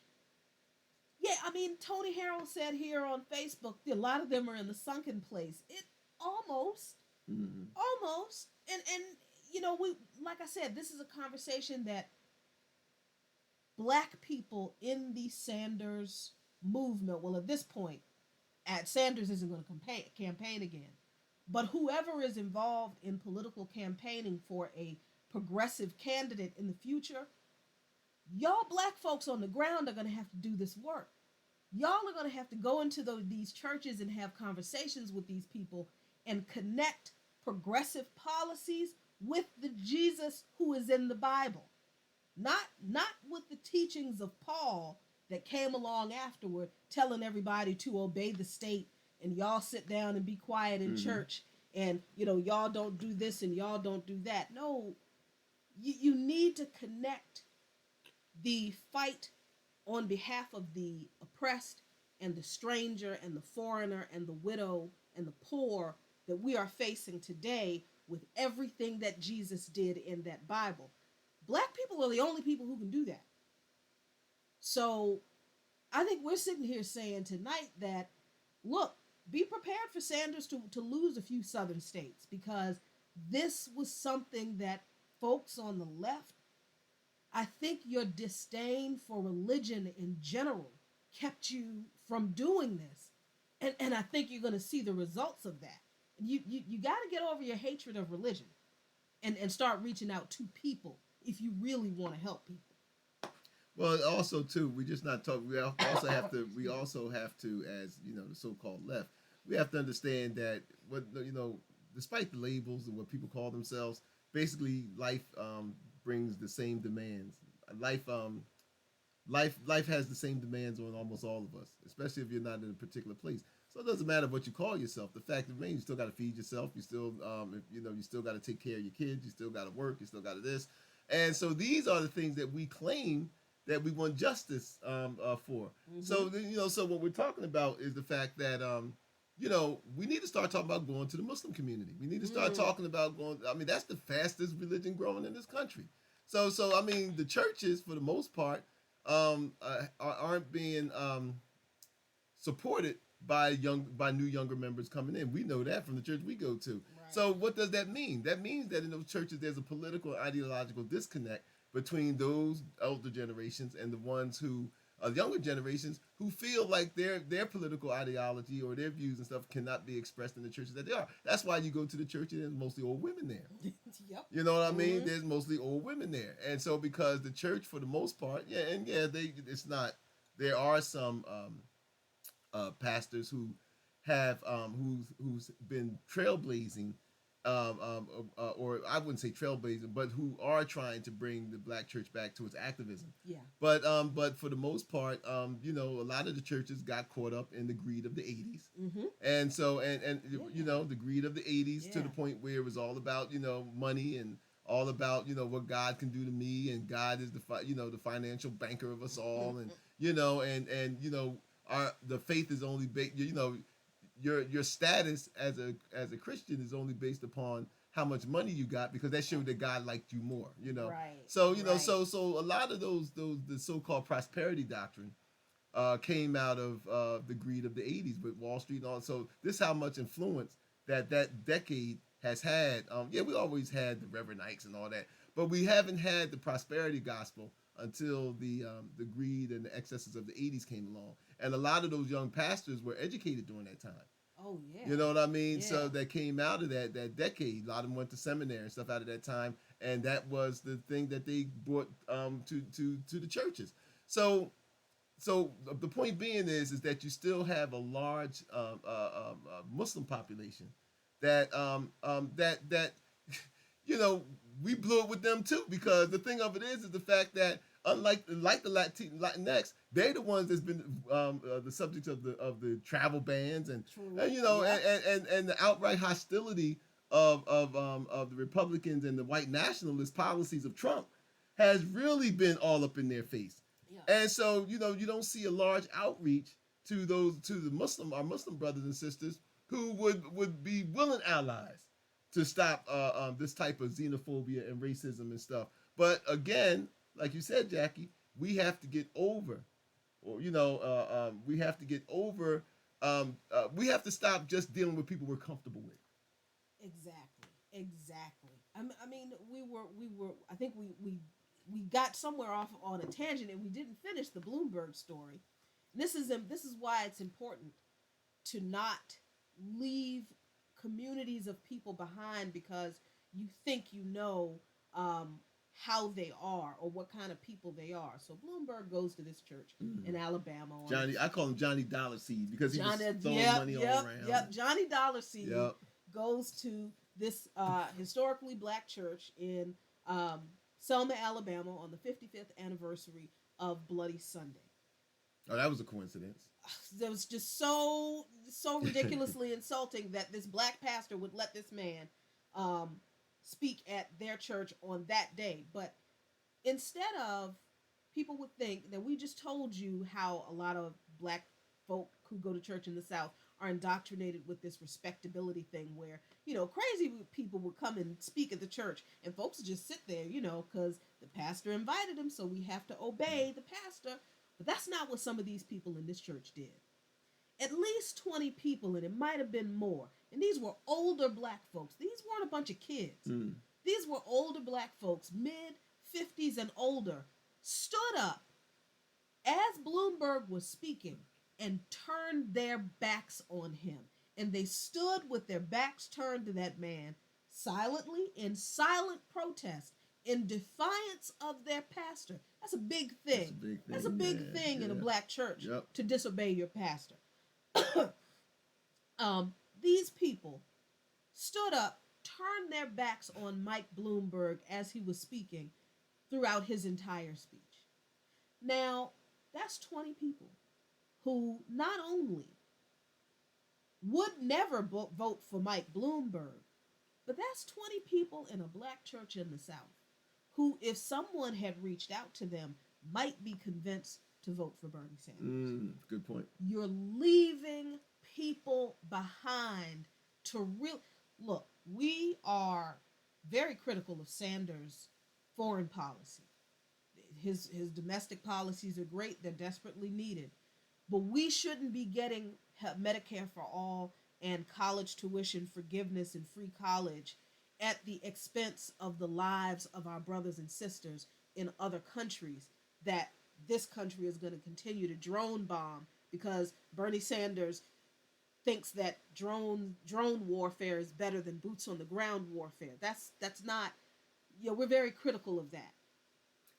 yeah. I mean, Tony Harrell said here on Facebook, a lot of them are in the sunken place. It almost, Mm-hmm. almost, and we, like I said, this is a conversation that black people in the Sanders movement, well, at this point, Sanders isn't going to campaign again. But whoever is involved in political campaigning for a progressive candidate in the future, y'all black folks on the ground are going to have to do this work. Y'all are going to have to go into these churches and have conversations with these people and connect progressive policies with the Jesus who is in the Bible. Not with the teachings of Paul that came along afterward, telling everybody to obey the state and y'all sit down and be quiet in church, and y'all don't do this and y'all don't do that. No, you need to connect the fight on behalf of the oppressed and the stranger and the foreigner and the widow and the poor that we are facing today with everything that Jesus did in that Bible. Black people are the only people who can do that. So I think we're sitting here saying tonight that, look, be prepared for Sanders to lose a few southern states, because this was something that folks on the left, I think your disdain for religion in general kept you from doing this. And I think you're going to see the results of that. You got to get over your hatred of religion and start reaching out to people if you really want to help people. Well, also too, we just not talk. We also have to. We also have to, as the so-called left, we have to understand that despite the labels and what people call themselves, basically life brings the same demands. Life life has the same demands on almost all of us, especially if you're not in a particular place. So it doesn't matter what you call yourself. The fact remains, you still got to feed yourself. You still, you still got to take care of your kids. You still got to work. You still got to this. And so these are the things that we claim that we want justice for. Mm-hmm. So so what we're talking about is the fact that we need to start talking about going to the Muslim community. We need to start talking about going. I mean, that's the fastest religion growing in this country. So I mean, the churches, for the most part, aren't being supported by new younger members coming in. We know that from the church we go to. Right. So what does that mean? That means that in those churches there's a political and ideological disconnect between those older generations and the ones who younger generations who feel like their political ideology or their views and stuff cannot be expressed in the churches that they are. That's why you go to the church and there's mostly old women there. Yep. You know what I mean? Mm-hmm. There's mostly old women there, and so because the church, for the most part, it's not. There are some pastors who have who's been trailblazing, or I wouldn't say trailblazing, but who are trying to bring the black church back to its activism. Yeah. But for the most part, a lot of the churches got caught up in the greed of the '80s, Mm-hmm. and so and Yeah. the greed of the '80s to Yeah. the point where it was all about money and all about what God can do to me, and God is the financial banker of us all, and our the faith is only based your status as a Christian is only based upon how much money you got because that showed that God liked you more. Right. So Right. so a lot of those the so-called prosperity doctrine came out of the greed of the '80s with Wall Street and all. So this is how much influence that decade has had. Yeah, we always had the Reverend Ikes and all that, but we haven't had the prosperity gospel until the greed and the excesses of the '80s came along. And a lot of those young pastors were educated during that time. Oh yeah. You know what I mean? Yeah. So that came out of that decade. A lot of them went to seminary and stuff out of that time, and that was the thing that they brought to the churches. So the point being is that you still have a large Muslim population that you know we blew it with them too because the thing of it is the fact that unlike like the Latinx, they're the ones that's been the subjects of the travel bans True. and Yep. and the outright hostility of the Republicans and the white nationalist policies of Trump has really been all up in their face. Yeah. And so, you don't see a large outreach to the our Muslim brothers and sisters who would be willing allies to stop this type of xenophobia and racism and stuff. But again, like you said, Jackie, we have to get over, or we have to get over. We have to stop just dealing with people we're comfortable with. Exactly. Exactly. I mean, we were. I think we got somewhere off on a tangent and we didn't finish the Bloomberg story. This is why it's important to not leave communities of people behind because you think you know how they are or what kind of people they are. So Bloomberg goes to this church Mm. in Alabama on Johnny, I call him Johnny Dollar Seed because he was Johnny. throwing Yep, money all yep, around. yep. Johnny Dollar Seed Yep. goes to this historically black church in Selma, Alabama, on the 55th anniversary of Bloody Sunday. Oh, that was a coincidence. That was just so ridiculously insulting that this black pastor would let this man um, speak at their church on that day. But instead of people would think that we just told you how a lot of black folk who go to church in the South are indoctrinated with this respectability thing where, crazy people would come and speak at the church and folks would just sit there, because the pastor invited them, so we have to obey the pastor. But that's not what some of these people in this church did. At least 20 people, and it might have been more. And these were older black folks. These weren't a bunch of kids. Mm. These were older black folks, mid 50s and older, stood up as Bloomberg was speaking and turned their backs on him. And they stood with their backs turned to that man silently in silent protest in defiance of their pastor. That's a big thing. That's a big thing. In a black church Yep. to disobey your pastor. These people stood up, turned their backs on Mike Bloomberg as he was speaking throughout his entire speech. Now, that's 20 people who not only would never vote for Mike Bloomberg, but that's 20 people in a black church in the South who, if someone had reached out to them, might be convinced to vote for Bernie Sanders. Good point. You're leaving people behind to look. We are very critical of Sanders' foreign policy. his domestic policies are great. They're desperately needed, but we shouldn't be getting Medicare for all and college tuition forgiveness and free college at the expense of the lives of our brothers and sisters in other countries that this country is going to continue to drone bomb because Bernie Sanders thinks that drone warfare is better than boots on the ground warfare. That's not, we're very critical of that.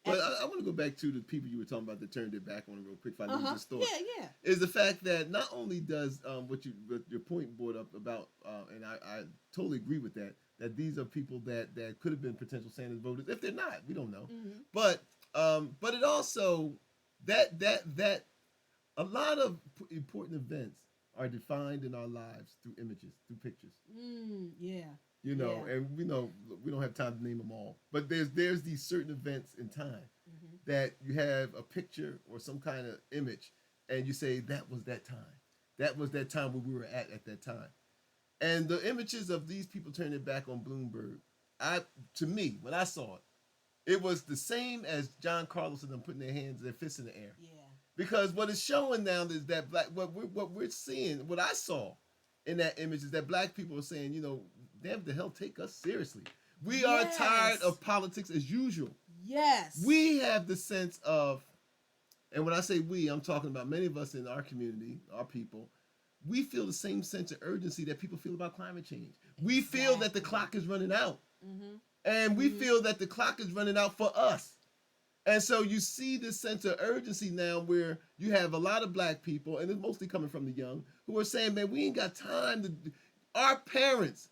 But At I want to go back to the people you were talking about that turned their back on it real quick. If I lose Uh-huh. this thought, Yeah, yeah. is the fact that not only does what your point brought up about, and I totally agree with that, that these are people that could have been potential Sanders voters. If they're not, we don't know. Mm-hmm. But it also that a lot of important events are defined in our lives through images, through pictures. Yeah. You know, Yeah. and we know we don't have time to name them all, but there's these certain events in time Mm-hmm. that you have a picture or some kind of image, and you say that was that time, that was that time where we were at that time, and the images of these people turning their back on Bloomberg, I to me when I saw it, it was the same as John Carlos and them putting their fists in the air, Yeah. because what it's showing now is that black what we're seeing, what I saw in that image is that black people are saying, damn the hell, take us seriously. We are tired Yes. of politics as usual. Yes. We have the sense of, and when I say we, I'm talking about many of us in our community, our people. We feel the same sense of urgency that people feel about climate change. We feel that the Exactly. clock is running out, Mm-hmm. and we Mm-hmm. feel that the clock is running out for us. And so you see this sense of urgency now where you have a lot of black people, and it's mostly coming from the young, who are saying, man, we ain't got time to. Our parents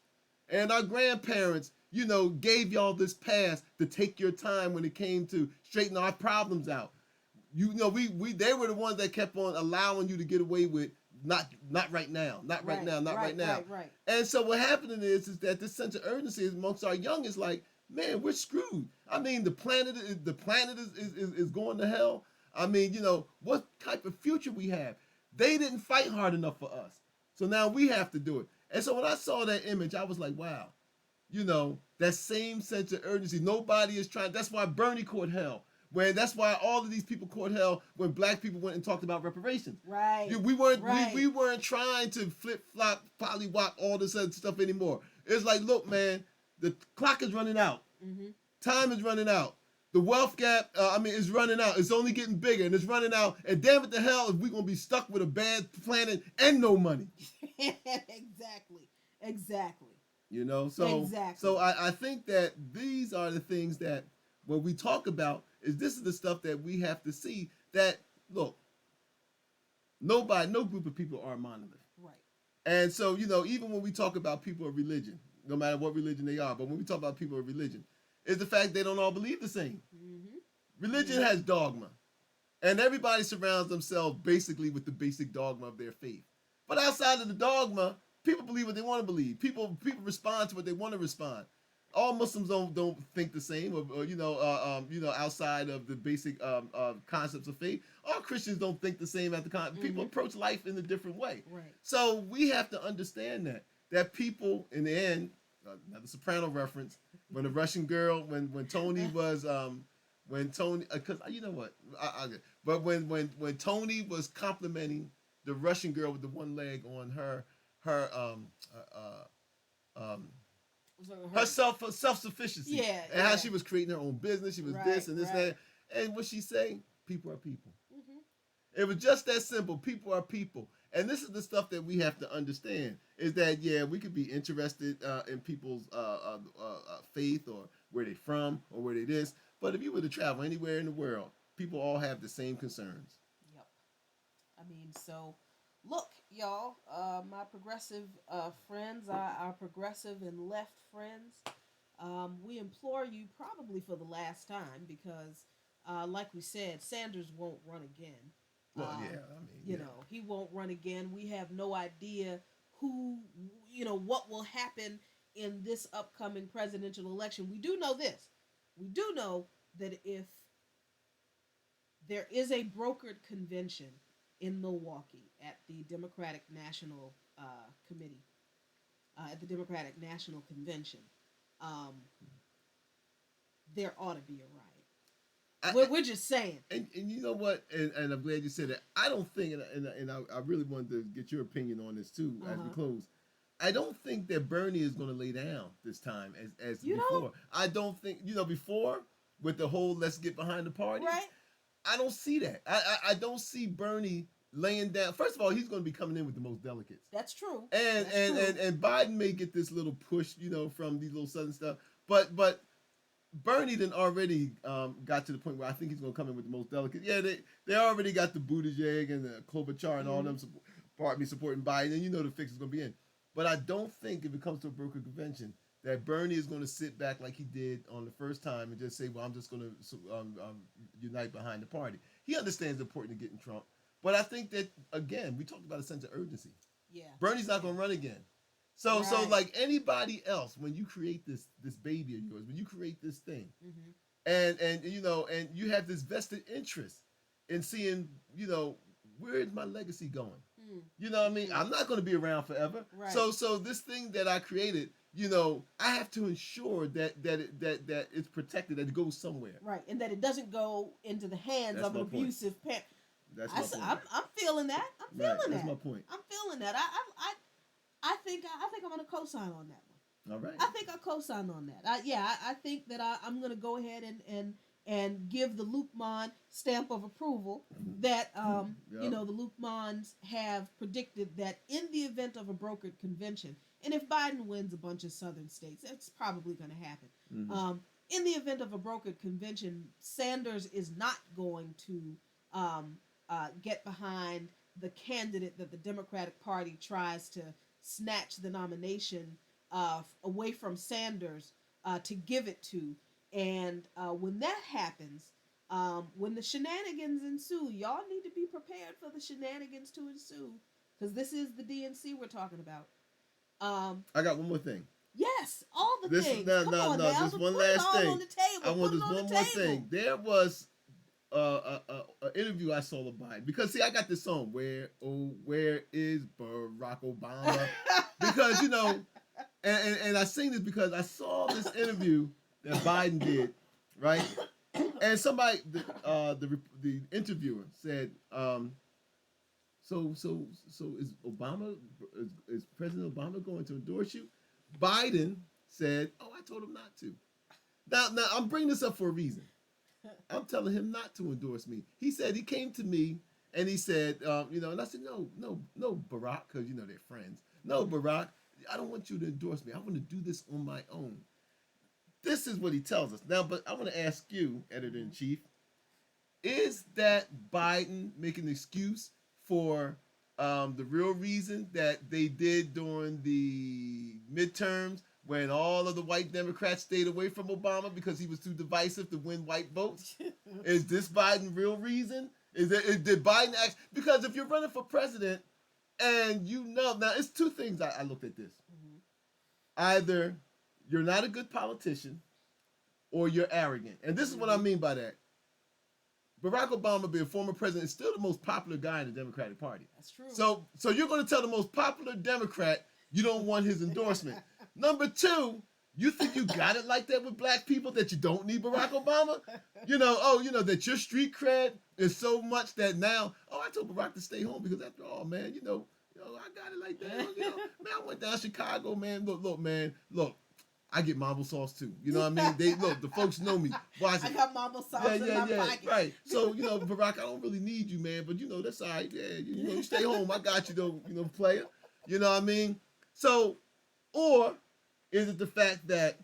and our grandparents, gave y'all this pass to take your time when it came to straighten our problems out. We they were the ones that kept on allowing you to get away with not right now, not right Right. now, not right Right. now. Right. Right. And so what happening is that this sense of urgency amongst our young is like, man, we're screwed. I mean, the planet is going to hell. I mean, what type of future we have? They didn't fight hard enough for us, so now we have to do it. And so when I saw that image, I was like, wow, that same sense of urgency. Nobody is trying. That's why Bernie caught hell. That's why all of these people caught hell when black people went and talked about reparations. Right. We weren't Right. we weren't trying to flip flop, pollywop all this other stuff anymore. It's like, look, man, the clock is running out. Mm-hmm. Time is running out. The wealth gap, is running out. It's only getting bigger, and it's running out. And damn it to hell if we're gonna be stuck with a bad planet and no money. Exactly. Exactly. So I think that these are the things that when we talk about is this is the stuff that we have to see that look, no group of people are a monolith. Right. And so, even when we talk about people of religion, no matter what religion they are, but when we talk about people of religion, is the fact they don't all believe the same. Mm-hmm. Religion Mm-hmm. has dogma, and everybody surrounds themselves basically with the basic dogma of their faith. But outside of the dogma, people believe what they want to believe. People respond to what they want to respond. All Muslims don't think the same, or outside of the basic concepts of faith. All Christians don't think the same. People approach life in a different way. Right. So we have to understand that people in the end, another Soprano reference, when the Russian girl, when Tony was when Tony, because you know what, but when Tony was complimenting the Russian girl with the one leg on her So her self sufficiency, Yeah. and how she was creating her own business, she was Right. this and this Right. and that, and what she say, people are people. Mm-hmm. It was just that simple. People are people, and this is the stuff that we have to understand. Is that we could be interested in people's faith or where they from or where they this, but if you were to travel anywhere in the world, people all have the same concerns. Yep. I mean, so look, y'all, my progressive friends, our progressive and left friends, we implore you probably for the last time because, like we said, Sanders won't run again. Well, Um, yeah, I mean, yeah. he won't run again. We have no idea who, what will happen in this upcoming presidential election. We do know this. We do know that if there is a brokered convention in Milwaukee at the Democratic National Committee, at the Democratic National Convention, um, there ought to be a riot. We're just saying. And you know what? And I'm glad you said that. I don't think, and I really wanted to get your opinion on this too as we Uh-huh. close. I don't think that Bernie is going to lay down this time as You don't? before. I don't think before with the whole let's get behind the party. Right? I don't see that. I don't see Bernie laying down. First of all, he's going to be coming in with the most delegates, That's true. and That's and true. and and Biden may get this little push, from these little southern stuff, but Bernie then already got to the point where I think he's going to come in with the most delicate. Yeah, they already got the Buttigieg and the Klobuchar and all them supporting Biden, and the fix is going to be in. But I don't think if it comes to a broker convention that Bernie is going to sit back like he did on the first time and just say, "Well, I'm just going to unite behind the party." He understands the importance of getting Trump, but I think that again we talked about a sense of urgency. Yeah. Bernie's not going to run again. So Right. like anybody else, when you create this baby of yours, when you create this thing, Mm-hmm. and you have this vested interest in seeing, where's my legacy going? Mm. You know what I mean? I'm not going to be around forever. Right. So this thing that I created, I have to ensure that it's protected, that it goes somewhere. Right, and that it doesn't go into the hands That's of an my point. abusive parent. That's my point. I'm feeling that. I'm Right, feeling that's that. my point. I'm feeling that. I think I'm gonna co-sign on that one. All right. I think I'll co-sign on that. I think that I'm gonna go ahead and give the Luqman stamp of approval that Yep. the Luqmans have predicted that in the event of a brokered convention, and if Biden wins a bunch of southern states, that's probably going to happen. Mhm. In the event of a brokered convention, Sanders is not going to get behind the candidate that the Democratic Party tries to snatch the nomination away from Sanders to give it to. And when that happens, when the shenanigans ensue, y'all need to be prepared for the shenanigans to ensue, because this is the DNC we're talking about. I got one more thing. Yes, all the This things. no Come no on no. now, Just put one it last all thing. on the table. I want Put it this on one the more table. thing. There was an interview I saw of Biden, because see I got this song, where is Barack Obama, because and I sing this because I saw this interview that Biden did, right, and somebody the interviewer said, so is Obama is President Obama going to endorse you? Biden said, "Oh, I told him not to." Now I'm bringing this up for a reason. I'm telling him not to endorse me. He said he came to me and he said, and I said, no, Barack, because they're friends. No, Barack, I don't want you to endorse me. I want to do this on my own. This is what he tells us now. But I want to ask you, editor in chief, is that Biden making an excuse for the real reason that they did during the midterms when all of the white Democrats stayed away from Obama because he was too divisive to win white votes? Is this Biden real reason? Did Biden act? Because if you're running for president and now it's two things I looked at this. Mhm. Either you're not a good politician or you're arrogant. And this is what I mean by that. Barack Obama, being former president, is still the most popular guy in the Democratic Party. That's true. So you're going to tell the most popular Democrat you don't want his endorsement. Number two, you think you got it like that with black people that you don't need Barack Obama? That your street cred is so much that now, I told Barack to stay home because after all, man, I got it like that. Man, I went down to Chicago, man. Look, man, look. I get marble sauce too. You know what I mean? The folks know me. Watch it. I got marble sauce in my pocket. Right. So, Barack, I don't really need you, man, but that's all right. Yeah, you stay home. I got you though, player. You know what I mean? So, or is it the fact that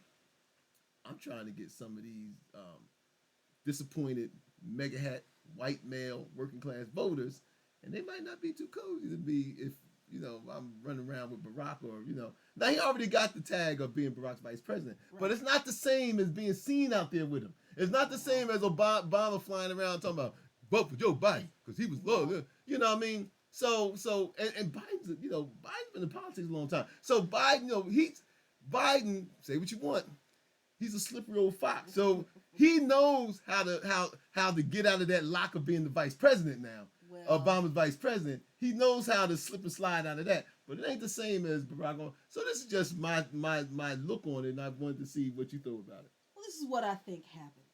I'm trying to get some of these disappointed mega hat white male working class voters, and they might not be too cozy to be if I'm running around with Barack, or now he already got the tag of being Barack's vice president, right. But it's not the same as being seen out there with him. It's not the same as Obama flying around talking about vote for Joe Biden because he was low. You know what I mean? So and Biden's Biden's been in politics a long time. So Biden, Biden, say what you want. He's a slippery old fox. So he knows how to get out of that lock of being the vice president now. Well, Obama's vice president. He knows how to slip and slide out of that. But it ain't the same as Barack Obama. So this is just my look on it, and I wanted to see what you thought about it. Well, this is what I think happened.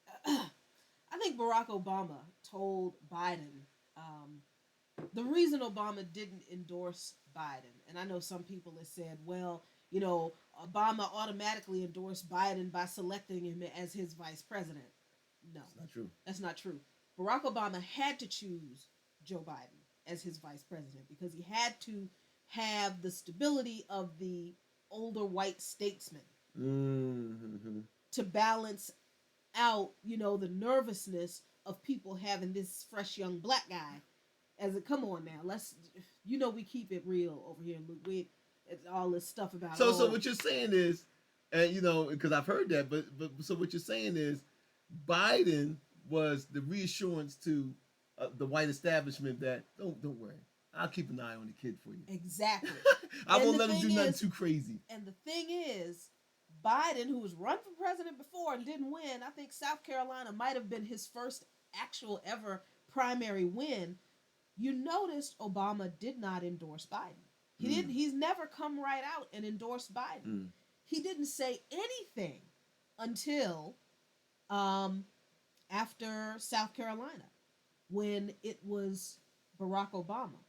I I think Barack Obama told Biden the reason Obama didn't endorse Biden, and I know some people have said, well, Obama automatically endorsed Biden by selecting him as his vice president. No, It's not true. that's not true. Barack Obama had to choose Joe Biden as his vice president because he had to have the stability of the older white statesman Mm-hmm. to balance out, the nervousness of people having this fresh young black guy. As a come on now, let's we keep it real over here, Luke. It's all this stuff about So what you're saying is, and because I've heard that, but so what you're saying is, Biden was the reassurance to the white establishment that don't worry, I'll keep an eye on the kid for you. Exactly. I won't let him do nothing too crazy. And the thing is, Biden, who was run for president before and didn't win, I think South Carolina might have been his first actual ever primary win. You noticed Obama did not endorse Biden. He didn't. He's never come right out and endorsed Biden. He didn't say anything until after South Carolina, when it was Barack Obama,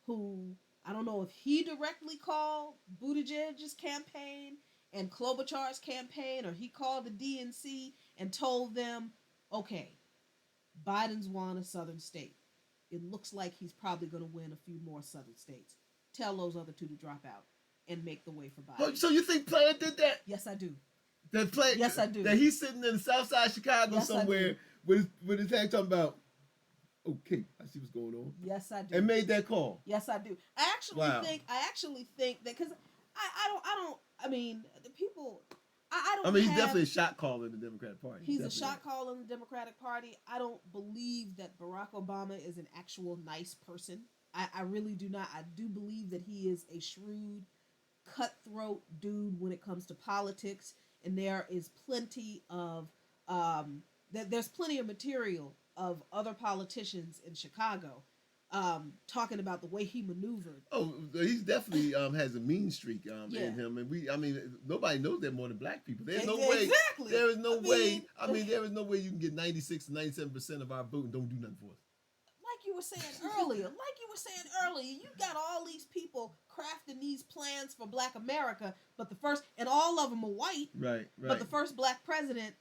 who I don't know if he directly called Buttigieg's campaign and Klobuchar's campaign, or he called the DNC and told them, okay, Biden's won a southern state. It looks like he's probably going to win a few more southern states. Tell those other two to drop out and make the way for Biden. So you think Player did that? Yes, I do. Yes, I do. That he's sitting in the South Side of Chicago somewhere with his hand talking about, okay, I see what's going on. Yes, I do. And made that call. Yes, I do. I actually think that because I mean, the people. I don't. I mean, he's definitely a shot caller in the Democratic Party. He's a shot caller in the Democratic Party. I don't believe that Barack Obama is an actual nice person. I really do not. I do believe that he is a shrewd, cutthroat dude when it comes to politics, and there is plenty of there's plenty of material of other politicians in Chicago talking about the way he maneuvered. Oh, he's definitely has a mean streak in him, and nobody knows that more than black people. There's no way. Exactly. There is no way. There is no way you can get 96 to 97% of our vote and don't do nothing for us. Like you were saying earlier, you got all these people crafting these plans for Black America, but and all of them are white. Right. But the first Black president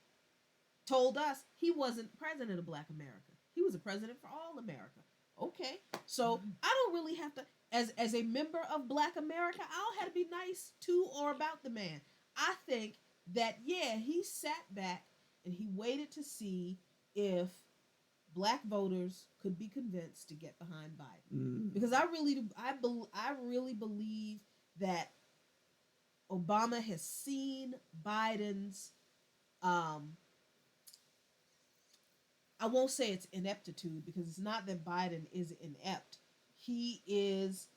told us he wasn't president of Black America. He was a president for all America. Okay, so I don't really have to, as a member of Black America, I don't have to be nice to or about the man. I think that, he sat back and he waited to see if Black voters could be convinced to get behind Biden. Because I really believe that Obama has seen Biden's I won't say it's ineptitude, because it's not that Biden is inept. He's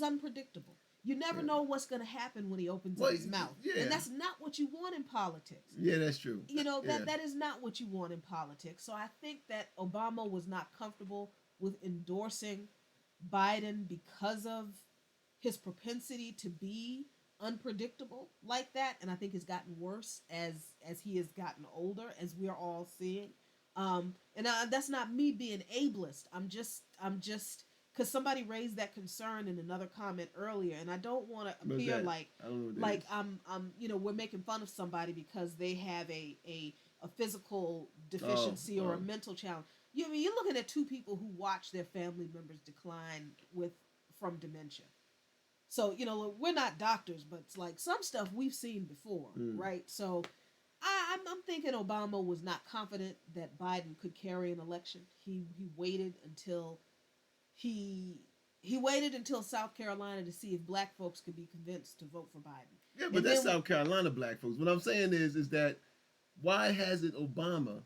unpredictable. You never know what's going to happen when he opens up his mouth. Yeah. And that's not what you want in politics. Yeah, that's true. That is not what you want in politics. So I think that Obama was not comfortable with endorsing Biden because of his propensity to be unpredictable like that, and I think it's gotten worse as he has gotten older, as we're all seeing. That's not me being ableist. I'm just because somebody raised that concern in another comment earlier, and I don't want to appear like I'm we're making fun of somebody because they have a physical deficiency or a mental challenge. You're looking at two people who watch their family members decline from dementia. So, we're not doctors, but it's like some stuff we've seen before, right? So I'm thinking Obama was not confident that Biden could carry an election. He waited until South Carolina to see if Black folks could be convinced to vote for Biden. Yeah, but that's South Carolina Black folks. What I'm saying is that why hasn't Obama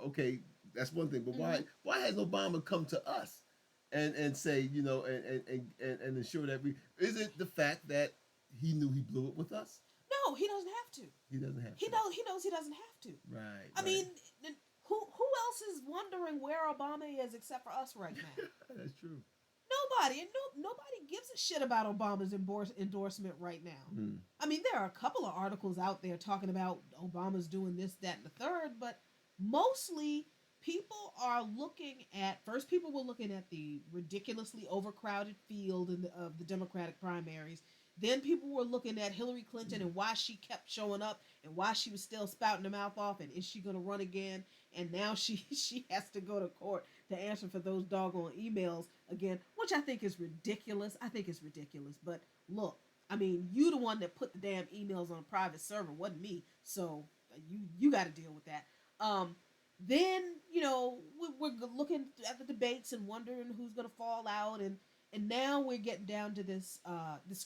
okay, that's one thing, but why hasn't Obama come to us and say, and ensure that is it the fact that he knew he blew it with us? No, he doesn't have to. He doesn't have to. He knows he doesn't have to. Right. I mean, who else is wondering where Obama is except for us right now? That's true. nobody, and nobody gives a shit about Obama's endorsement right now. Mm. I mean, there are a couple of articles out there talking about Obama's doing this, that, and the third, but mostly people are looking at first. People were looking at the ridiculously overcrowded field of the Democratic primaries. Then people were looking at Hillary Clinton and why she kept showing up and why she was still spouting her mouth off and is she going to run again? And now she has to go to court to answer for those doggone emails again, which I think is ridiculous. I think it's ridiculous. But look, I mean, you the one that put the damn emails on a private server, wasn't me. So you got to deal with that. Then we're looking at the debates and wondering who's going to fall out, and now we're getting down to this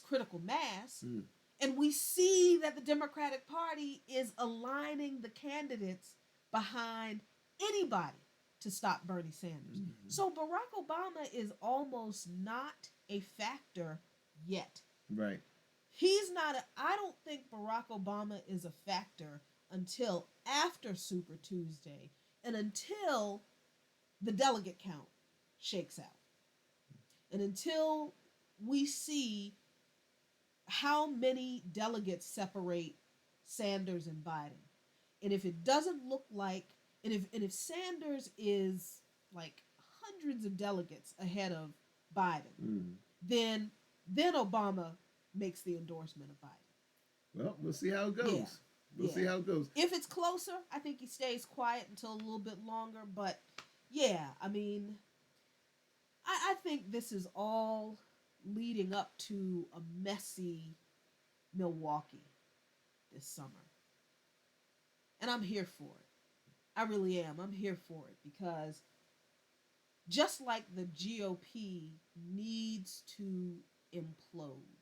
critical mass, Mm. and we see that the Democratic Party is aligning the candidates behind anybody to stop Bernie Sanders. Mm-hmm. So Barack Obama is almost not a factor yet. Right. He's not. I don't think Barack Obama is a factor until after Super Tuesday and until the delegate count shakes out. And until we see how many delegates separate Sanders and Biden. And if it doesn't look like, and if Sanders is like hundreds of delegates ahead of Biden, Mm. then Obama makes the endorsement of Biden. Well, we'll see how it goes. Yeah. We'll see how it goes. If it's closer, I think he stays quiet until a little bit longer. But yeah, I mean, I think this is all leading up to a messy Milwaukee this summer. And I'm here for it. I really am. I'm here for it because just like the GOP needs to implode,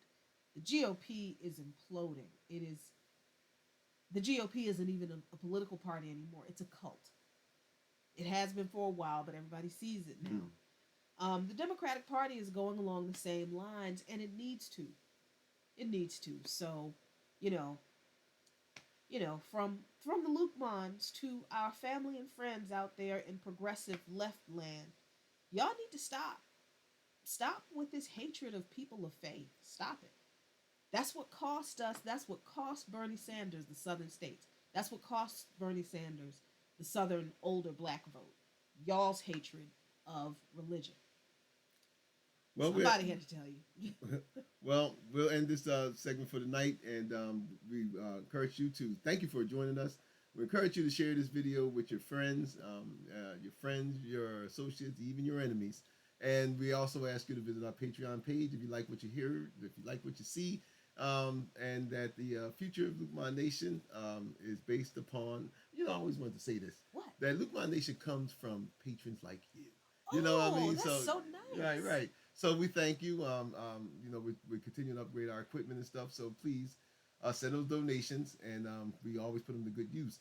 the GOP is imploding. The GOP isn't even a political party anymore. It's a cult. It has been for a while, but everybody sees it now. The Democratic Party is going along the same lines, and it needs to. It needs to. So, you know, from the Luqmans to our family and friends out there in progressive left land, y'all need to stop. Stop with this hatred of people of faith. Stop it. That's what cost us. That's what cost Bernie Sanders the southern states. That's what cost Bernie Sanders the southern older black vote. Y'all's hatred of religion. Well, Somebody had to tell you. well, we'll end this segment for the night, and we encourage you to thank you for joining us. We encourage you to share this video with your friends, your associates, even your enemies. And we also ask you to visit our Patreon page if you like what you hear, if you like what you see, and that the future of Luqman Nation is based upon, I always wanted to say this, What? that Luqman Nation comes from patrons like you. You know what I mean? That's so nice. Right. So we thank you. We continue to upgrade our equipment and stuff. So please send those donations, and we always put them to good use.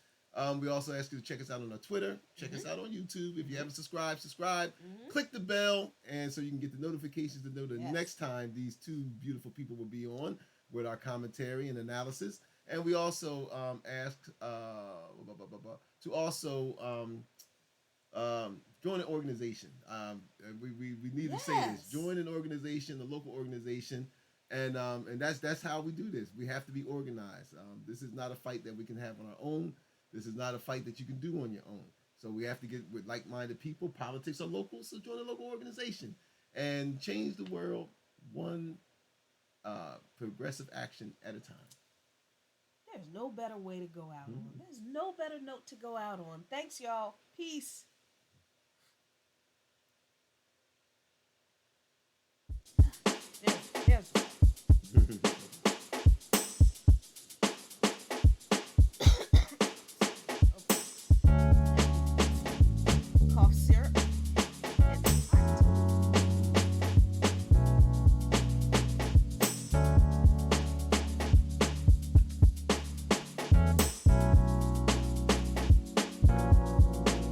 We also ask you to check us out on our Twitter. Check us out on YouTube. If you haven't subscribed, subscribe. Click the bell, and so you can get the notifications to know the next time these two beautiful people will be on with our commentary and analysis. And we also ask to also join an organization. We need to say this. Join an organization, a local organization, and that's how we do this. We have to be organized. This is not a fight that we can have on our own. This is not a fight that you can do on your own. So we have to get with like-minded people. Politics are local, so join a local organization and change the world one progressive action at a time. There's no better way to go out on. There's no better note to go out on. Thanks, y'all. Peace.